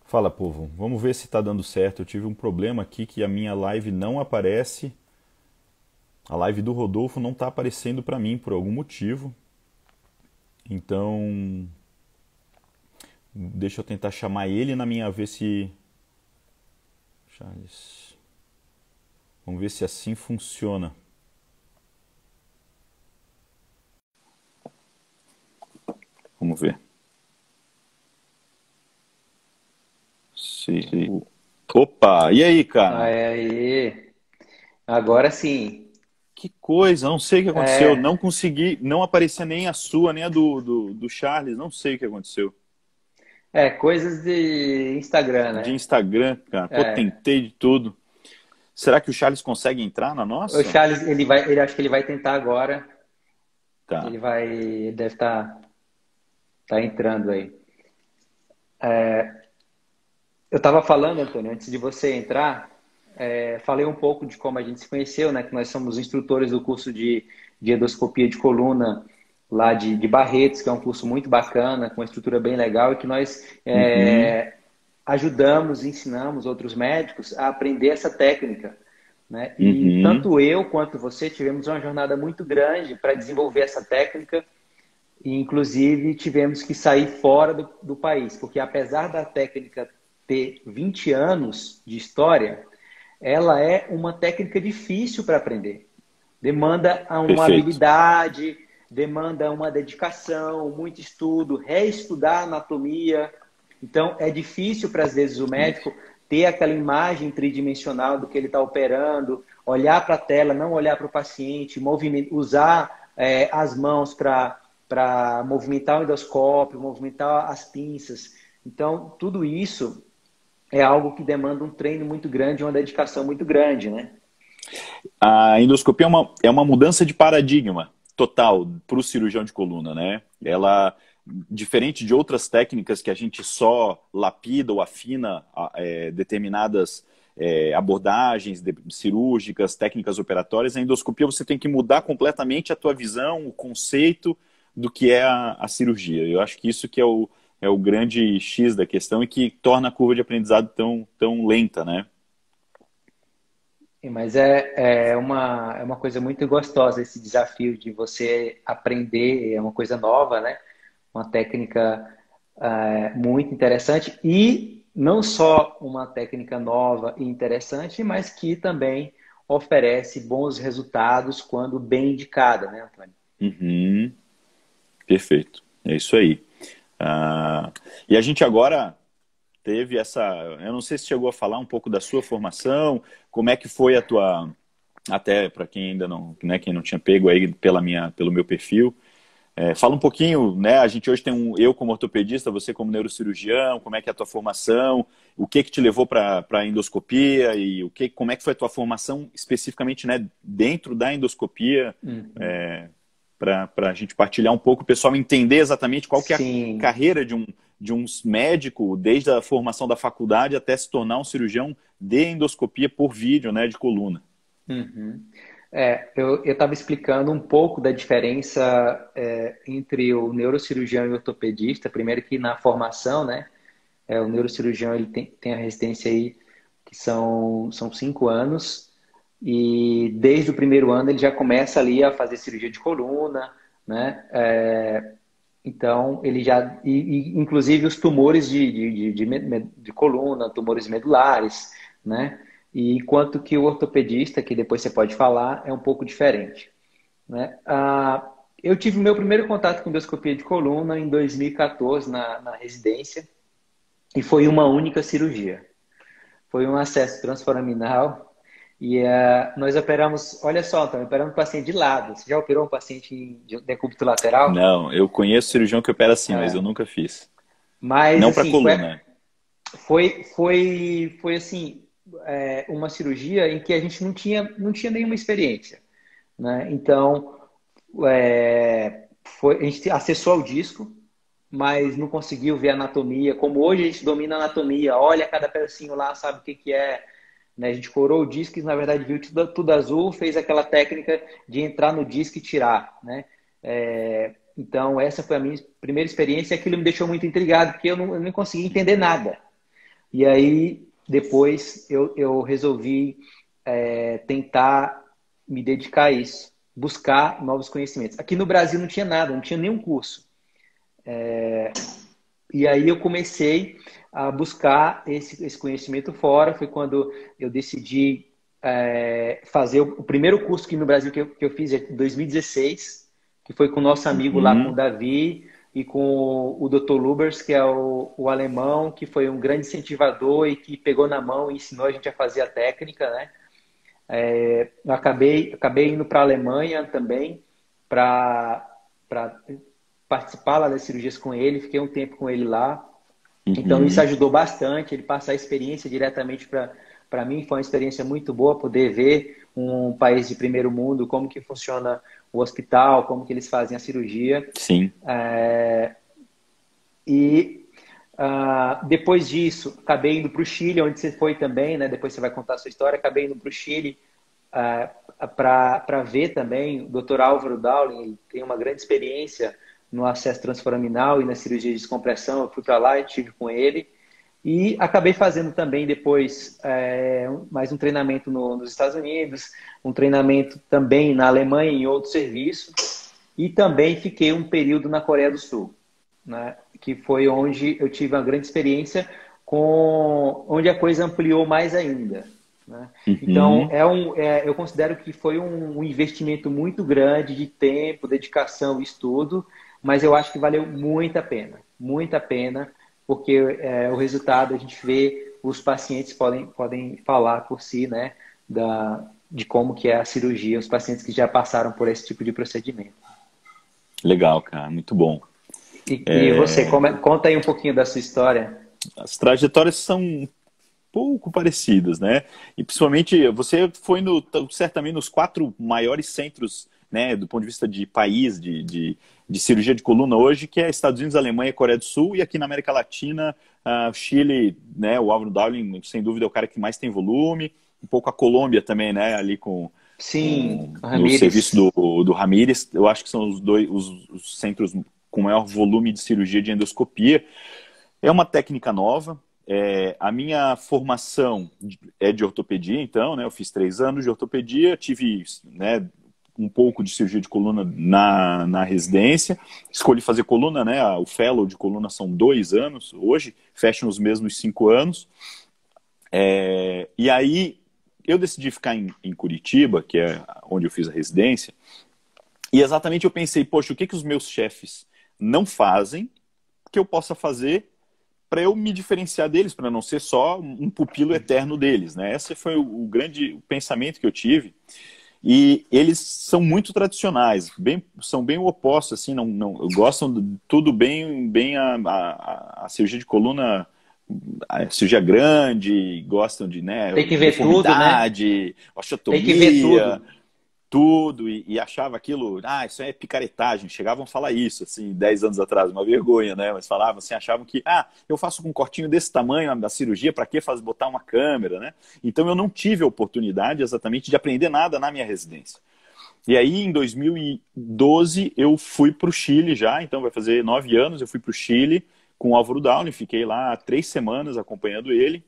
Fala, povo. Vamos ver se tá dando certo. Eu tive um problema aqui que a minha live não aparece. A live do Rodolfo não tá aparecendo pra mim por algum motivo. Então, deixa eu tentar chamar ele na minha ver se Charles. Vamos ver se assim funciona. Vamos ver. Se... Opa! E aí, cara? Aí, agora sim. Que coisa, não sei o que aconteceu. Não É, consegui, não aparecia nem a sua, nem a do Charles. Não sei o que aconteceu. coisas de Instagram, De né? Instagram, cara. Pô, É. tentei de tudo. Será que o Charles consegue entrar na O nossa? Charles, ele acho que ele vai tentar agora. Tá. Ele deve tá entrando aí. Eu estava falando, Antônio, antes de você entrar, falei um pouco de como a gente se conheceu, né? Que nós somos instrutores do curso de endoscopia de coluna lá de Barretos, que é um curso muito bacana, com uma estrutura bem legal, e que nós Uhum, ajudamos, ensinamos outros médicos a aprender essa técnica, né? E uhum. tanto eu quanto você tivemos uma jornada muito grande para desenvolver essa técnica e, inclusive, tivemos que sair fora do país, porque apesar da técnica ter 20 anos de história, ela é uma técnica difícil para aprender. Demanda uma Perfeito. habilidade, demanda uma dedicação, muito estudo, reestudar anatomia. Então, é difícil para, às vezes, o médico ter aquela imagem tridimensional do que ele está operando, olhar para a tela, não olhar para o paciente, usar as mãos para movimentar o endoscópio, movimentar as pinças. Então, tudo isso é algo que demanda um treino muito grande, uma dedicação muito grande, né? A endoscopia é uma mudança de paradigma total para o cirurgião de coluna, né? Ela, diferente de outras técnicas que a gente só lapida ou afina determinadas abordagens cirúrgicas, técnicas operatórias, a endoscopia você tem que mudar completamente a tua visão, o conceito do que é a cirurgia. Eu acho que isso que é o grande X da questão e que torna a curva de aprendizado tão lenta, né? Mas é uma coisa muito gostosa esse desafio de você aprender, é uma coisa nova, né? Uma técnica muito interessante e não só uma técnica nova e interessante, mas que também oferece bons resultados quando bem indicada, né, Antônio? Uhum. Perfeito. É isso aí. Ah, e a gente agora teve essa. Eu não sei se chegou a falar um pouco da sua formação, como é que foi a tua. Até para quem ainda não, né, quem não tinha pego aí pelo meu perfil. Fala um pouquinho, né? A gente hoje tem eu como ortopedista, você como neurocirurgião, como é que é a tua formação, o que que te levou para a endoscopia e como é que foi a tua formação especificamente, né, dentro da endoscopia, Uhum. para a gente partilhar um pouco, o pessoal entender exatamente qual que é a Sim. carreira de um médico, desde a formação da faculdade até se tornar um cirurgião de endoscopia por vídeo, né, de coluna. Uhum. Eu estava explicando um pouco da diferença entre o neurocirurgião e o ortopedista. Primeiro que na formação, né? O neurocirurgião ele tem a residência aí que são 5 anos e desde o primeiro ano ele já começa ali a fazer cirurgia de coluna, né? Então ele já inclusive os tumores de coluna, tumores medulares, né? E enquanto que o ortopedista, que depois você pode falar, é um pouco diferente, né? Eu tive o meu primeiro contato com endoscopia de coluna em 2014 na residência e foi uma única cirurgia. Foi um acesso transforaminal e nós operamos, olha só, então, operamos um paciente de lado. Você já operou um paciente de decúbito lateral? Não, eu conheço cirurgião que opera assim, mas eu nunca fiz. Mas Não para assim, coluna. foi assim, uma cirurgia em que a gente não tinha nenhuma experiência, né? Então, a gente acessou o disco, mas não conseguiu ver a anatomia. Como hoje a gente domina a anatomia, olha cada pedacinho lá, sabe o que que é, né? A gente corou o disco e, na verdade, viu tudo azul, fez aquela técnica de entrar no disco e tirar, né? Então, essa foi a minha primeira experiência e aquilo me deixou muito intrigado, porque eu não conseguia entender nada. E aí, depois, eu resolvi tentar me dedicar a isso, buscar novos conhecimentos. Aqui no Brasil não tinha nada, não tinha nenhum curso. E aí eu comecei a buscar esse conhecimento fora. Foi quando eu decidi fazer o primeiro curso aqui no Brasil que eu fiz em 2016, que foi com o nosso amigo lá, com o Uhum. Davi e com o Dr. Lubers, que é o alemão, que foi um grande incentivador e que pegou na mão e ensinou a gente a fazer a técnica, né? Eu acabei indo para a Alemanha também para participar lá das cirurgias com ele, fiquei um tempo com ele lá. Então isso Uhum. ajudou bastante, ele passar a experiência diretamente para mim, foi uma experiência muito boa poder ver um país de primeiro mundo, como que funciona o hospital, como que eles fazem a cirurgia. Sim. E depois disso, acabei indo para o Chile, onde você foi também, né? Depois você vai contar a sua história. Acabei indo para o Chile para ver também o Dr. Álvaro Dowling. Ele tem uma grande experiência no acesso transforaminal e na cirurgia de descompressão. Eu fui para lá e estive com ele. E acabei fazendo também depois mais um treinamento nos Estados Unidos, um treinamento também na Alemanha em outro serviço. E também fiquei um período na Coreia do Sul, né? Que foi onde eu tive uma grande experiência, onde a coisa ampliou mais ainda, né? Então, Uhum. eu considero que foi um investimento muito grande de tempo, dedicação e estudo, mas eu acho que valeu muito a pena, porque o resultado a gente vê, os pacientes podem falar por si, né, de como que é a cirurgia, os pacientes que já passaram por esse tipo de procedimento. Legal, cara, muito bom. E você, conta aí um pouquinho da sua história. As trajetórias são um pouco parecidas, né? E principalmente você foi certamente nos 4 maiores centros, né, do ponto de vista de país, de cirurgia de coluna hoje, que é Estados Unidos, Alemanha, Coreia do Sul, e aqui na América Latina, Chile, né, o Álvaro Dowling, sem dúvida, é o cara que mais tem volume, um pouco a Colômbia também, né, ali Sim, no serviço Ramírez. do Ramírez, eu acho que são os centros com maior volume de cirurgia de endoscopia. É uma técnica nova. A minha formação é de ortopedia, então, né? Eu fiz 3 anos de ortopedia, tive, né, um pouco de cirurgia de coluna na residência. Escolhi fazer coluna, né? O fellow de coluna são 2 anos, hoje fecham os mesmos 5 anos. E aí eu decidi ficar em Curitiba, que é onde eu fiz a residência, e exatamente eu pensei, poxa, o que os meus chefes não fazem que eu possa fazer para eu me diferenciar deles, para não ser só um pupilo eterno deles, né? Esse foi o grande pensamento que eu tive. E eles são muito tradicionais, são bem o oposto, assim, não gostam de tudo bem a cirurgia de coluna, a cirurgia grande, gostam de, né, Tem que ver tudo, né? deformidade, Tem que ver osteotomia, tudo. tudo, e achava aquilo, isso é picaretagem, chegavam a falar isso, assim, 10 anos atrás, uma vergonha, né, mas falavam assim, achavam que, eu faço com um cortinho desse tamanho da cirurgia, para que botar uma câmera, né, então eu não tive a oportunidade exatamente de aprender nada na minha residência. E aí, em 2012, eu fui para o Chile já, então vai fazer 9 anos, eu fui para o Chile com o Álvaro Dowling, fiquei lá 3 semanas acompanhando ele,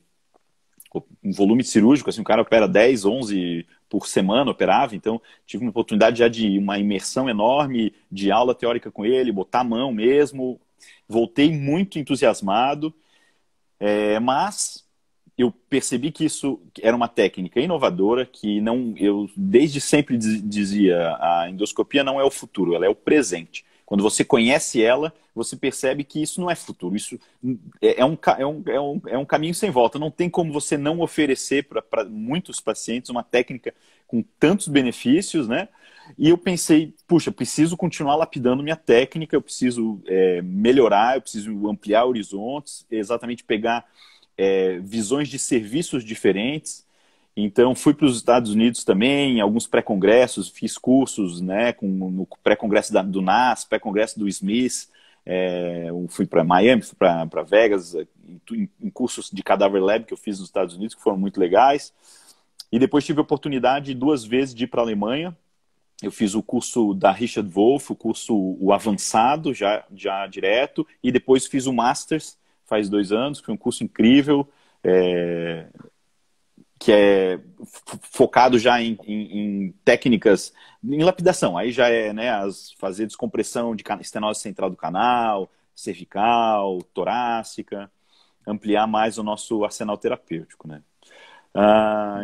um volume cirúrgico, assim, o cara opera 10, 11 por semana, operava, então tive uma oportunidade já de uma imersão enorme, de aula teórica com ele, botar a mão mesmo, voltei muito entusiasmado, mas eu percebi que isso era uma técnica inovadora, que não, eu desde sempre dizia, a endoscopia não é o futuro, ela é o presente. Quando você conhece ela, você percebe que isso não é futuro, isso é um caminho sem volta. Não tem como você não oferecer para muitos pacientes uma técnica com tantos benefícios, né? E eu pensei, puxa, preciso continuar lapidando minha técnica, eu preciso melhorar, eu preciso ampliar horizontes, exatamente pegar visões de serviços diferentes. Então, fui para os Estados Unidos também, em alguns pré-congressos, fiz cursos, né, no pré-congresso do NAS, pré-congresso do Smith, fui para Miami, fui para Vegas, em cursos de Cadaver Lab que eu fiz nos Estados Unidos, que foram muito legais. E depois tive a oportunidade 2 vezes de ir para a Alemanha. Eu fiz o curso da Richard Wolff, o avançado, já direto, e depois fiz o Masters, faz 2 anos, foi um curso incrível, que é focado já em técnicas, em lapidação. Aí já é, né, fazer descompressão de estenose central do canal, cervical, torácica, ampliar mais o nosso arsenal terapêutico, né?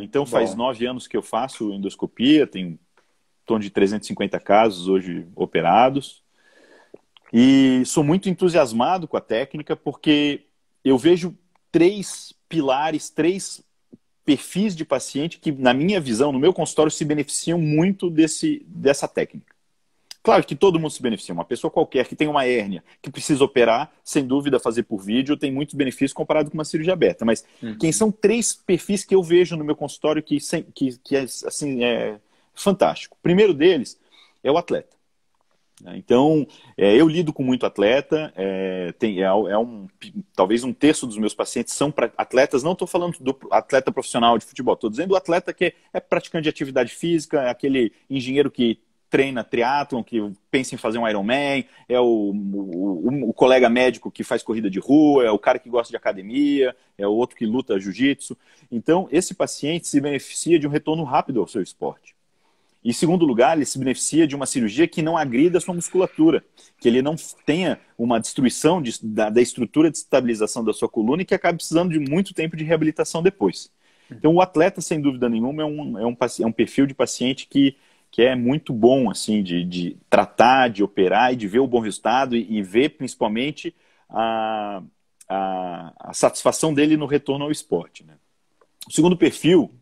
Então faz 9 anos que eu faço endoscopia, tenho em torno de 350 casos hoje operados, e sou muito entusiasmado com a técnica porque eu vejo 3 pilares, 3 perfis de paciente que, na minha visão, no meu consultório, se beneficiam muito dessa técnica. Claro que todo mundo se beneficia. Uma pessoa qualquer que tem uma hérnia, que precisa operar, sem dúvida fazer por vídeo, tem muitos benefícios comparado com uma cirurgia aberta. Mas quem são 3 perfis que eu vejo no meu consultório que assim, é fantástico. O primeiro deles é o atleta. Então, eu lido com muito atleta, talvez 1/3 dos meus pacientes são atletas, não estou falando do atleta profissional de futebol, estou dizendo do atleta que é praticante de atividade física, aquele engenheiro que treina triatlon, que pensa em fazer um Ironman, é o colega médico que faz corrida de rua, é o cara que gosta de academia, é o outro que luta jiu-jitsu. Então, esse paciente se beneficia de um retorno rápido ao seu esporte. E, em segundo lugar, ele se beneficia de uma cirurgia que não agrida a sua musculatura, que ele não tenha uma destruição da estrutura de estabilização da sua coluna e que acabe precisando de muito tempo de reabilitação depois. Então, o atleta, sem dúvida nenhuma, é um perfil de paciente que é muito bom assim, de tratar, de operar e de ver o bom resultado e ver, principalmente, a satisfação dele no retorno ao esporte, né? O segundo perfil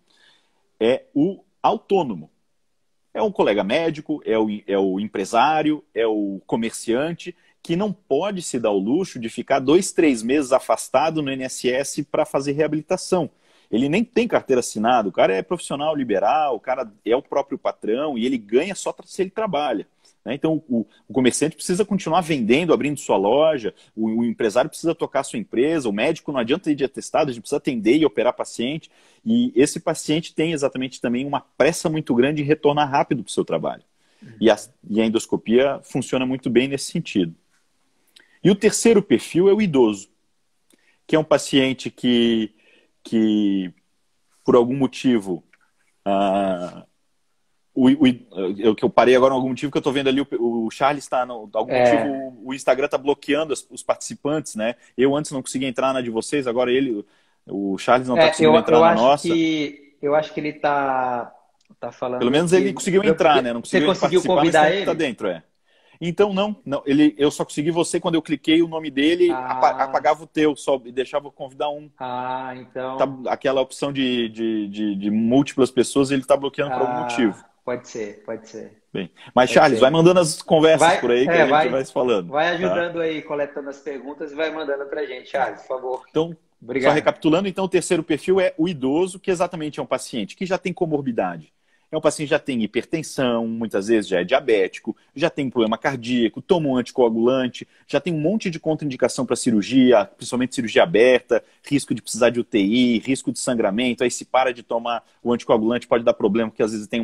é o autônomo. É um colega médico, é o empresário, é o comerciante, que não pode se dar o luxo de ficar 2, 3 meses afastado no INSS para fazer reabilitação. Ele nem tem carteira assinada, o cara é profissional liberal, o cara é o próprio patrão e ele ganha só se ele trabalha. Né? Então, o comerciante precisa continuar vendendo, abrindo sua loja, o empresário precisa tocar sua empresa, o médico não adianta ir de atestado, a gente precisa atender e operar paciente. E esse paciente tem exatamente também uma pressa muito grande em retornar rápido para o seu trabalho. E a endoscopia funciona muito bem nesse sentido. E o terceiro perfil é o idoso, que é um paciente que por algum motivo... eu parei agora por algum motivo que eu estou vendo ali o Charles está, algum motivo o Instagram está bloqueando os participantes, né? Eu antes não conseguia entrar na de vocês, agora o Charles não está conseguindo entrar na nossa. Eu acho que ele tá falando. Pelo menos ele conseguiu entrar, né? Não conseguiu Você conseguiu participar, convidar mas ele? tá dentro, Então não, eu só consegui você quando eu cliquei o nome dele, apagava o teu, só e deixava eu convidar um. Então. Tá, aquela opção de múltiplas pessoas, ele está bloqueando por algum motivo. Pode ser. Bem, mas Charles, vai mandando as conversas por aí que a gente vai se falando. Vai ajudando aí, coletando as perguntas e vai mandando pra gente, Charles, por favor. Então, obrigado. Só recapitulando, então o terceiro perfil é o idoso, que exatamente é um paciente que já tem comorbidade. É um paciente que já tem hipertensão, muitas vezes já é diabético, já tem problema cardíaco, toma um anticoagulante, já tem um monte de contraindicação para cirurgia, principalmente cirurgia aberta, risco de precisar de UTI, risco de sangramento. Aí se para de tomar o anticoagulante pode dar problema, porque às vezes tem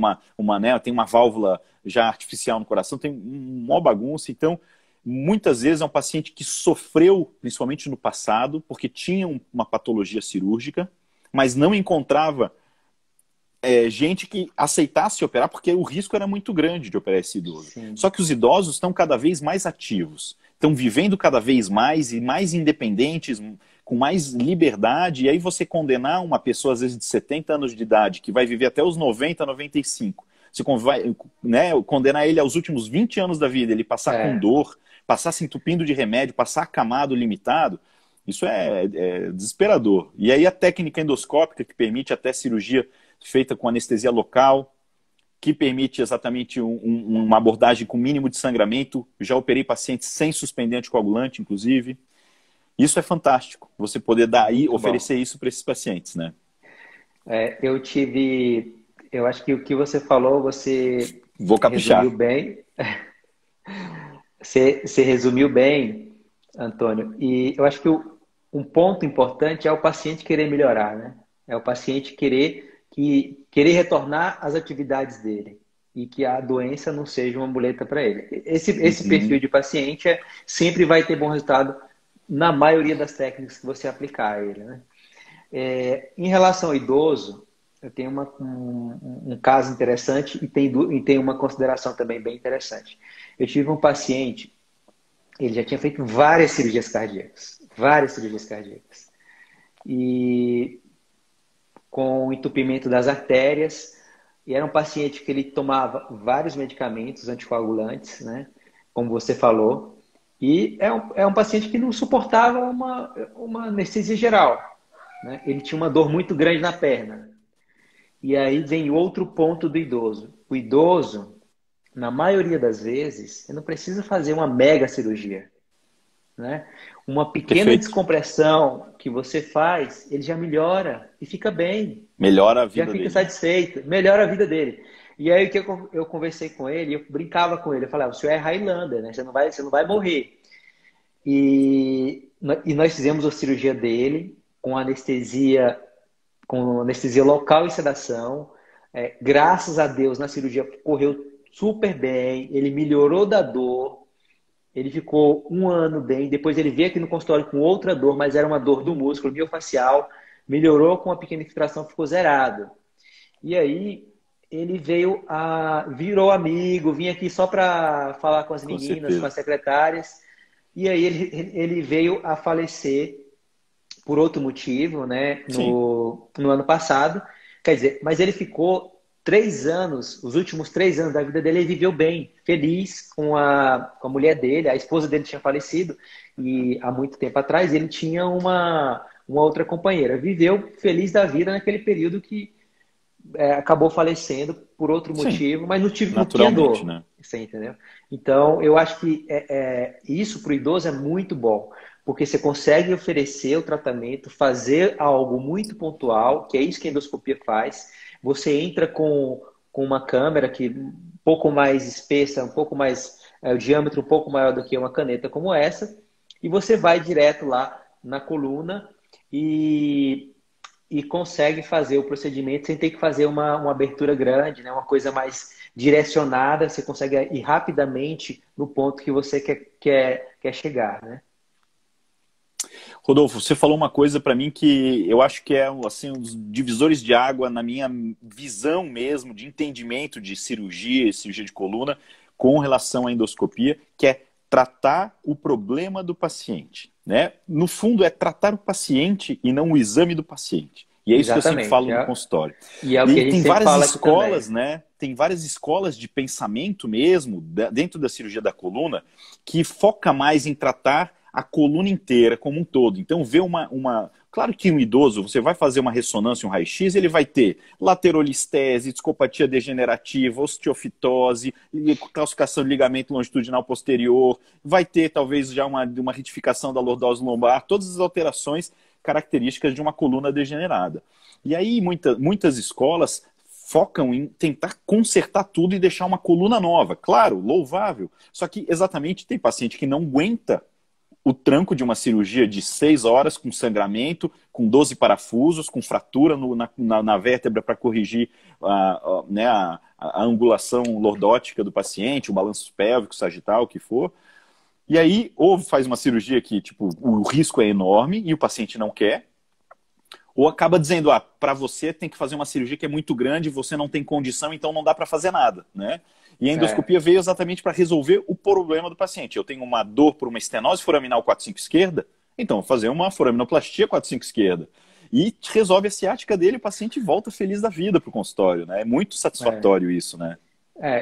tem uma válvula já artificial no coração, tem uma bagunça. Então, muitas vezes é um paciente que sofreu, principalmente no passado, porque tinha uma patologia cirúrgica, mas não encontrava gente que aceitasse operar, porque o risco era muito grande de operar esse idoso. Sim. Só que os idosos estão cada vez mais ativos, estão vivendo cada vez mais e mais independentes, com mais liberdade, e aí você condenar uma pessoa, às vezes, de 70 anos de idade, que vai viver até os 90, 95, você vai, né, condenar ele aos últimos 20 anos da vida, ele passar com dor, passar se entupindo de remédio, passar acamado, limitado, isso é desesperador. E aí a técnica endoscópica, que permite até cirurgia feita com anestesia local, que permite exatamente uma abordagem com mínimo de sangramento. Já operei pacientes sem suspender anticoagulante, inclusive. Isso é fantástico, você poder oferecer isso para esses pacientes, né? Eu acho que o que você falou, você Vou caprichar. Resumiu bem. Você resumiu bem, Antônio. E eu acho que um ponto importante é o paciente querer melhorar, né? É o paciente querer retornar às atividades dele e que a doença não seja uma muleta para ele. Esse perfil de paciente sempre vai ter bom resultado na maioria das técnicas que você aplicar a ele, né? Em relação ao idoso, eu tenho um caso interessante e tem uma consideração também bem interessante. Eu tive um paciente, ele já tinha feito várias cirurgias cardíacas, e com entupimento das artérias, e era um paciente que ele tomava vários medicamentos anticoagulantes, né? Como você falou, e é um paciente que não suportava uma anestesia geral, né? Ele tinha uma dor muito grande na perna. E aí vem outro ponto do idoso. O idoso, na maioria das vezes, ele não precisa fazer uma mega cirurgia, né? Uma pequena Perfeito. descompressão que você faz, ele já melhora e fica bem. Melhora a Já vida fica dele, né? satisfeito, melhora a vida dele. E aí o que eu conversei com ele, eu brincava com ele, eu falei, o senhor é Highlander, né? Você não vai morrer. E nós fizemos a cirurgia dele com anestesia local e sedação. Graças a Deus, na cirurgia correu super bem, ele melhorou da dor, ele ficou um ano bem, depois ele veio aqui no consultório com outra dor, mas era uma dor do músculo miofascial, melhorou com uma pequena infiltração, ficou zerado. E aí ele virou amigo, vinha aqui só para falar com as Com meninas, com certeza. as secretárias. E aí ele veio a falecer por outro motivo, né, Sim. no ano passado. Quer dizer, mas ele ficou 3 anos, os últimos 3 anos da vida dele, ele viveu bem, feliz com a mulher dele. A esposa dele tinha falecido e há muito tempo atrás ele tinha uma outra companheira. Viveu feliz da vida naquele período que acabou falecendo por outro Sim. motivo, mas não tinha Naturalmente, dor. né? Você entendeu? Então, eu acho que isso para o idoso é muito bom, porque você consegue oferecer o tratamento, fazer algo muito pontual, que é isso que a endoscopia faz. Você entra com uma câmera que um pouco mais espessa, um pouco mais, o diâmetro um pouco maior do que uma caneta como essa, e você vai direto lá na coluna e consegue fazer o procedimento sem ter que fazer uma abertura grande, né? Uma coisa mais direcionada, você consegue ir rapidamente no ponto que você quer chegar, né? Rodolfo, você falou uma coisa para mim que eu acho que é assim, um dos divisores de água na minha visão mesmo de entendimento de cirurgia e cirurgia de coluna com relação à endoscopia, que é tratar o problema do paciente, né? No fundo, é tratar o paciente e não o exame do paciente. E é isso que eu sempre Exatamente. falo no consultório. E é o que a E gente tem sempre várias fala aqui escolas, também. né? Tem várias escolas de pensamento mesmo dentro da cirurgia da coluna que foca mais em tratar a coluna inteira como um todo. Então, ver Claro que um idoso, você vai fazer uma ressonância, um raio-x, ele vai ter laterolistese, discopatia degenerativa, osteofitose, calcificação de ligamento longitudinal posterior, vai ter talvez já uma retificação da lordose lombar, todas as alterações características de uma coluna degenerada. E aí, muitas escolas focam em tentar consertar tudo e deixar uma coluna nova. Claro, louvável. Só que exatamente tem paciente que não aguenta o tranco de uma cirurgia de 6 horas com sangramento, com 12 parafusos, com fratura na vértebra para corrigir né, a angulação lordótica do paciente, o balanço pélvico, sagital, o que for. E aí, ou faz uma cirurgia que tipo, o risco é enorme e o paciente não quer, ou acaba dizendo, para você tem que fazer uma cirurgia que é muito grande, você não tem condição, então não dá para fazer nada, né? E a endoscopia veio exatamente para resolver o problema do paciente. Eu tenho uma dor por uma estenose foraminal 4/5 esquerda, então vou fazer uma foraminoplastia 4/5 esquerda. E resolve a ciática dele, o paciente volta feliz da vida para o consultório, né? É muito satisfatório isso, né?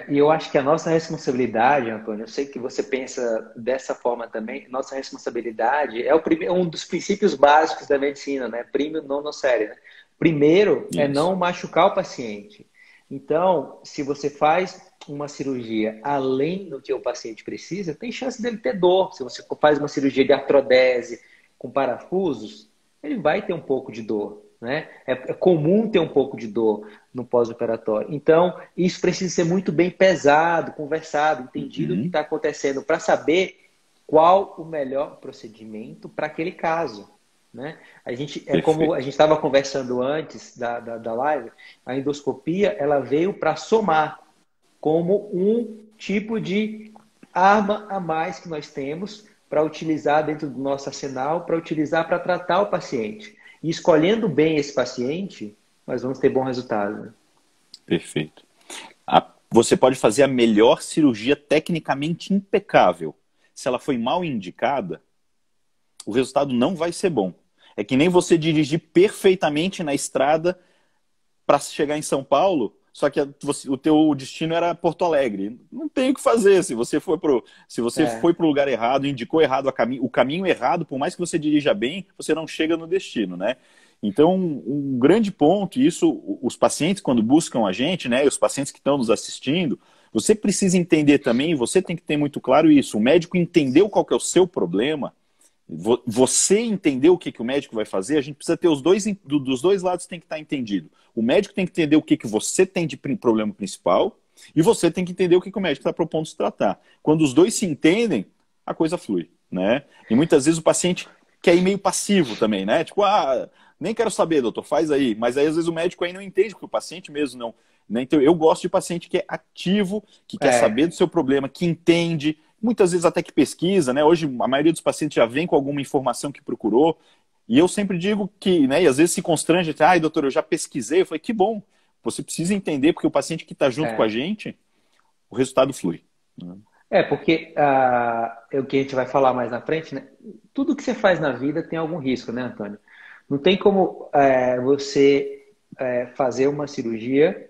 E eu acho que a nossa responsabilidade, Antônio, eu sei que você pensa dessa forma também, nossa responsabilidade é um dos princípios básicos da medicina, né? Primo non nocere, né? Primeiro é Isso. não machucar o paciente. Então, se você faz uma cirurgia além do que o paciente precisa, tem chance dele ter dor. Se você faz uma cirurgia de artrodese com parafusos, ele vai ter um pouco de dor, né? É comum ter um pouco de dor no pós-operatório. Então, isso precisa ser muito bem pesado, conversado, entendido o que Uhum. está acontecendo para saber qual o melhor procedimento para aquele caso, né? Como a Perfeito. gente estava conversando antes da live, a endoscopia ela veio para somar como um tipo de arma a mais que nós temos para utilizar dentro do nosso arsenal, para utilizar para tratar o paciente. E escolhendo bem esse paciente, nós vamos ter bom resultado. Né? Perfeito. Você pode fazer a melhor cirurgia tecnicamente impecável. Se ela foi mal indicada, o resultado não vai ser bom. É que nem você dirigir perfeitamente na estrada para chegar em São Paulo, só que o teu destino era Porto Alegre. Não tem o que fazer. Se você foi pro lugar errado, indicou errado o caminho errado, por mais que você dirija bem, você não chega no destino, né? Então, um grande ponto, e isso os pacientes quando buscam a gente, né, e os pacientes que estão nos assistindo, você precisa entender também, você tem que ter muito claro isso, o médico entendeu qual que é o seu problema, você entendeu o que, que o médico vai fazer, a gente precisa ter dos dois lados tem que estar entendido. O médico tem que entender o que, que você tem de problema principal e você tem que entender o que, que o médico está propondo se tratar. Quando os dois se entendem, a coisa flui, né? E muitas vezes o paciente quer ir meio passivo também, né? Tipo, nem quero saber, doutor, faz aí. Mas aí às vezes o médico aí não entende, porque o paciente mesmo não. Né? Então eu gosto de paciente que é ativo, que quer saber do seu problema, que entende, muitas vezes até que pesquisa, né? Hoje a maioria dos pacientes já vem com alguma informação que procurou, e eu sempre digo que, né, e às vezes se constrange, doutor, eu já pesquisei, eu falei, que bom, você precisa entender, porque o paciente que está junto com a gente, o resultado flui. Porque é o que a gente vai falar mais na frente, né? Tudo que você faz na vida tem algum risco, né, Antônio? Não tem como você fazer uma cirurgia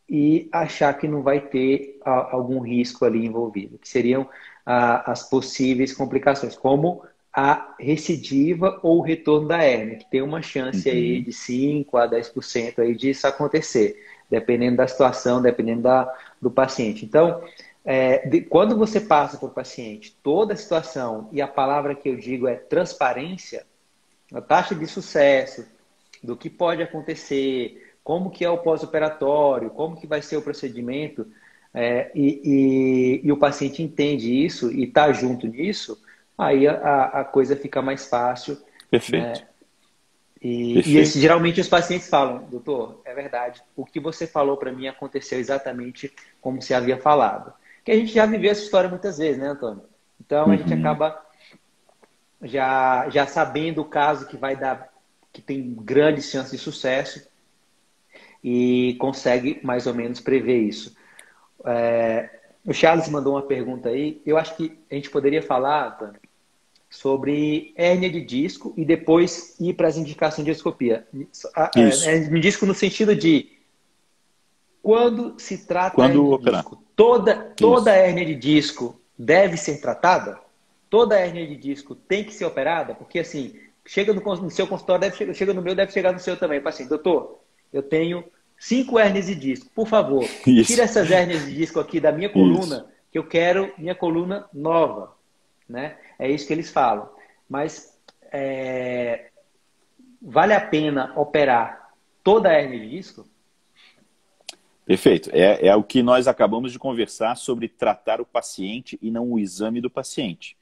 e achar que não vai ter algum risco ali envolvido, que seriam as possíveis complicações, como a recidiva ou o retorno da hérnia, que tem uma chance aí de 5 a 10% aí disso acontecer, dependendo da situação, dependendo do paciente. Então, quando você passa para o paciente toda a situação, e a palavra que eu digo é transparência, a taxa de sucesso, do que pode acontecer, como que é o pós-operatório, como que vai ser o procedimento, e o paciente entende isso e está junto nisso, aí a coisa fica mais fácil. Perfeito. Né? E geralmente os pacientes falam, doutor, é verdade, o que você falou para mim aconteceu exatamente como você havia falado. Que a gente já viveu essa história muitas vezes, né, Antônio? Então a gente acaba já sabendo o caso que tem grandes chances de sucesso e consegue mais ou menos prever isso. O Charles mandou uma pergunta aí. Eu acho que a gente poderia falar, Antônio, sobre hérnia de disco e depois ir para as indicações de endoscopia. Hérnia de disco no sentido de quando se trata de disco, toda hérnia de disco deve ser tratada? Toda hérnia de disco tem que ser operada? Porque assim, chega no seu consultório, chega no meu, deve chegar no seu também. Assim, doutor, eu tenho 5 hérnias de disco. Por favor, tira essas hérnias de disco aqui da minha coluna, que eu quero minha coluna nova. Né? É isso que eles falam. Mas vale a pena operar toda a hérnia de disco? Perfeito. É o que nós acabamos de conversar sobre tratar o paciente e não o exame do paciente.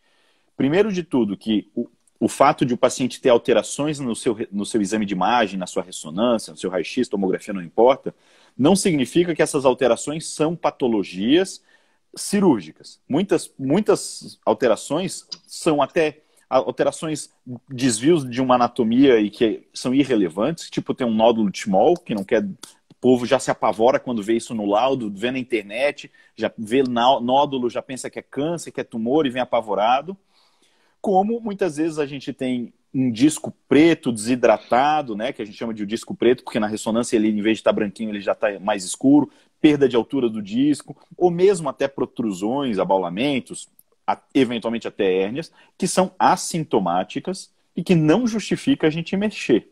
Primeiro de tudo, que o fato de o paciente ter alterações no seu exame de imagem, na sua ressonância, no seu raio-x, tomografia, não importa, não significa que essas alterações são patologias cirúrgicas. Muitas alterações são até alterações, desvios de uma anatomia e que são irrelevantes, tipo tem um nódulo de Schmoll, que não quer... O povo já se apavora quando vê isso no laudo, vê na internet, já vê nódulo, já pensa que é câncer, que é tumor e vem apavorado. Como muitas vezes a gente tem um disco preto desidratado, né, que a gente chama de disco preto, porque na ressonância ele, em vez de estar branquinho, ele já está mais escuro, perda de altura do disco, ou mesmo até protrusões, abaulamentos, eventualmente até hérnias, que são assintomáticas e que não justifica a gente mexer.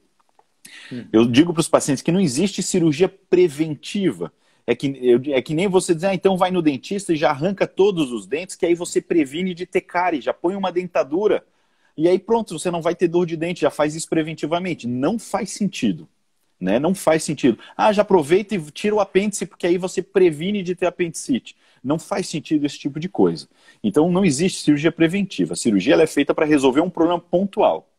Eu digo para os pacientes que não existe cirurgia preventiva. É que nem você dizer, então vai no dentista e já arranca todos os dentes, que aí você previne de ter cárie, já põe uma dentadura, e aí pronto, você não vai ter dor de dente, já faz isso preventivamente. Não faz sentido. Né? Não faz sentido. Já aproveita e tira o apêndice, porque aí você previne de ter apendicite. Não faz sentido esse tipo de coisa. Então não existe cirurgia preventiva. A cirurgia ela é feita para resolver um problema pontual.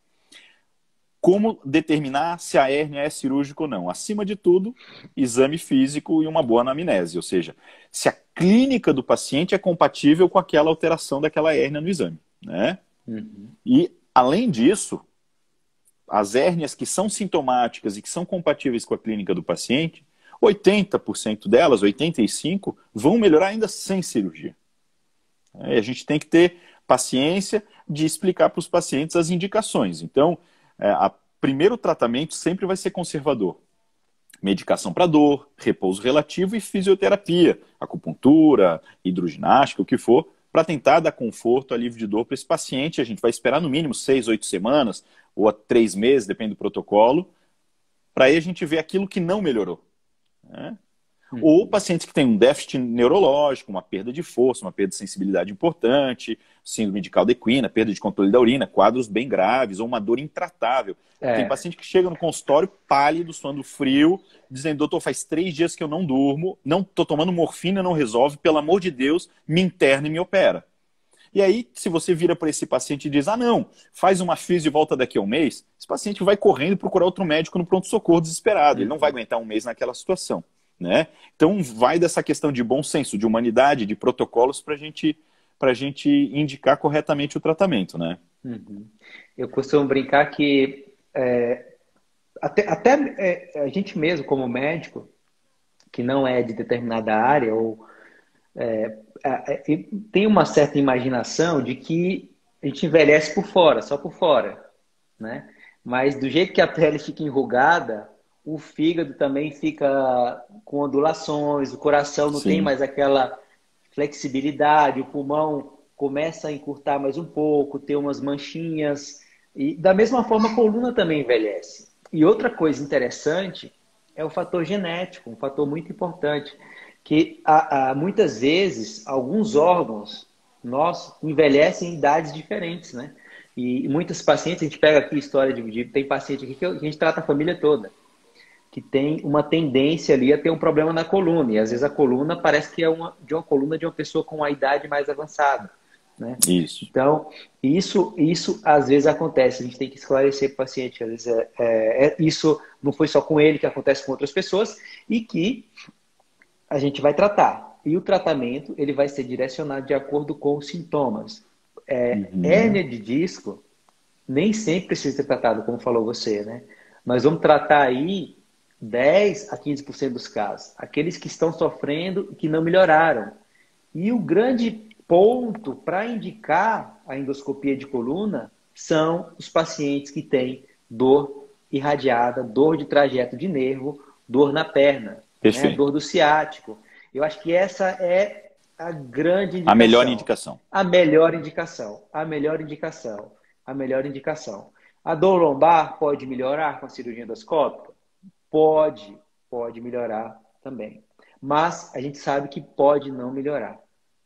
Como determinar se a hérnia é cirúrgica ou não? Acima de tudo, exame físico e uma boa anamnese, ou seja, se a clínica do paciente é compatível com aquela alteração daquela hérnia no exame. Né? E, além disso, as hérnias que são sintomáticas e que são compatíveis com a clínica do paciente, 80% delas, 85%, vão melhorar ainda sem cirurgia. E a gente tem que ter paciência de explicar para os pacientes as indicações. Então, o primeiro tratamento sempre vai ser conservador. Medicação para dor, repouso relativo e fisioterapia, acupuntura, hidroginástica, o que for, para tentar dar conforto, alívio de dor para esse paciente. A gente vai esperar no mínimo 6, 8 semanas ou 3 meses, depende do protocolo, para aí a gente ver aquilo que não melhorou. Né? Ou pacientes que têm um déficit neurológico, uma perda de força, uma perda de sensibilidade importante, síndrome de Caldequina, perda de controle da urina, quadros bem graves, ou uma dor intratável. Tem paciente que chega no consultório pálido, suando frio, dizendo, doutor, faz 3 dias que eu não durmo, não estou tomando morfina, não resolve, pelo amor de Deus, me interna e me opera. E aí, se você vira para esse paciente e diz, não, faz uma fisio e volta daqui a um mês, esse paciente vai correndo procurar outro médico no pronto-socorro desesperado. Ele não vai aguentar um mês naquela situação. Né? Então, vai dessa questão de bom senso, de humanidade, de protocolos para a gente indicar corretamente o tratamento. Né? Eu costumo brincar que a gente mesmo, como médico, que não é de determinada área, ou tem uma certa imaginação de que a gente envelhece por fora, só por fora. Né? Mas do jeito que a pele fica enrugada, o fígado também fica com ondulações, o coração não tem mais aquela flexibilidade, o pulmão começa a encurtar mais um pouco, ter umas manchinhas. E da mesma forma a coluna também envelhece. E outra coisa interessante é o fator genético, um fator muito importante, que muitas vezes alguns órgãos nossos envelhecem em idades diferentes, né? E muitos pacientes, a gente pega aqui a história tem paciente aqui que a gente trata a família toda, que tem uma tendência ali a ter um problema na coluna. E às vezes a coluna parece que é de uma coluna de uma pessoa com uma idade mais avançada. Né? Isso. Então, isso às vezes acontece. A gente tem que esclarecer para o paciente. Às vezes isso não foi só com ele, que acontece com outras pessoas, e que a gente vai tratar. E o tratamento ele vai ser direcionado de acordo com os sintomas. Hérnia de disco nem sempre precisa ser tratado, como falou você, né? Nós vamos tratar aí 10 a 15% dos casos. Aqueles que estão sofrendo e que não melhoraram. E o grande ponto para indicar a endoscopia de coluna são os pacientes que têm dor irradiada, dor de trajeto de nervo, dor na perna, né? Dor do ciático. Eu acho que essa é a grande indicação. A melhor indicação. A melhor indicação. A melhor indicação. A melhor indicação. A dor lombar pode melhorar com a cirurgia endoscópica? Pode melhorar também. Mas a gente sabe que pode não melhorar.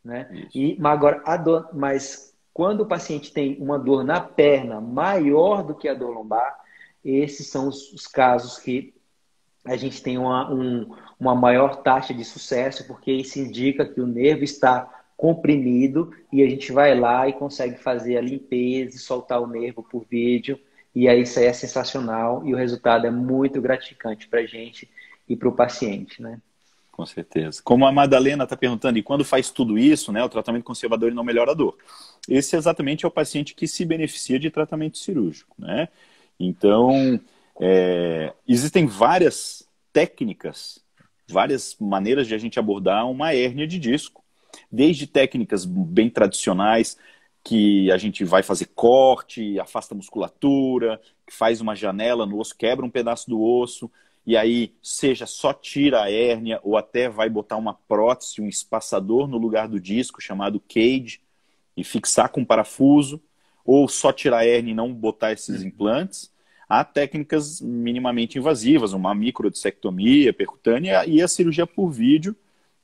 Né? Mas quando o paciente tem uma dor na perna maior do que a dor lombar, esses são os casos que a gente tem uma maior taxa de sucesso, porque isso indica que o nervo está comprimido e a gente vai lá e consegue fazer a limpeza e soltar o nervo por vídeo. E aí isso aí é sensacional e o resultado é muito gratificante para a gente e para o paciente, né? Com certeza. Como a Madalena está perguntando, e quando faz tudo isso, né, o tratamento conservador não melhora a dor? Esse exatamente é o paciente que se beneficia de tratamento cirúrgico, né? Então, existem várias técnicas, várias maneiras de a gente abordar uma hérnia de disco. Desde técnicas bem tradicionais, que a gente vai fazer corte, afasta a musculatura, faz uma janela no osso, quebra um pedaço do osso, e aí seja só tira a hérnia ou até vai botar uma prótese, um espaçador no lugar do disco, chamado cage, e fixar com parafuso, ou só tirar a hérnia e não botar esses implantes. Há técnicas minimamente invasivas, uma microdissectomia percutânea e a cirurgia por vídeo,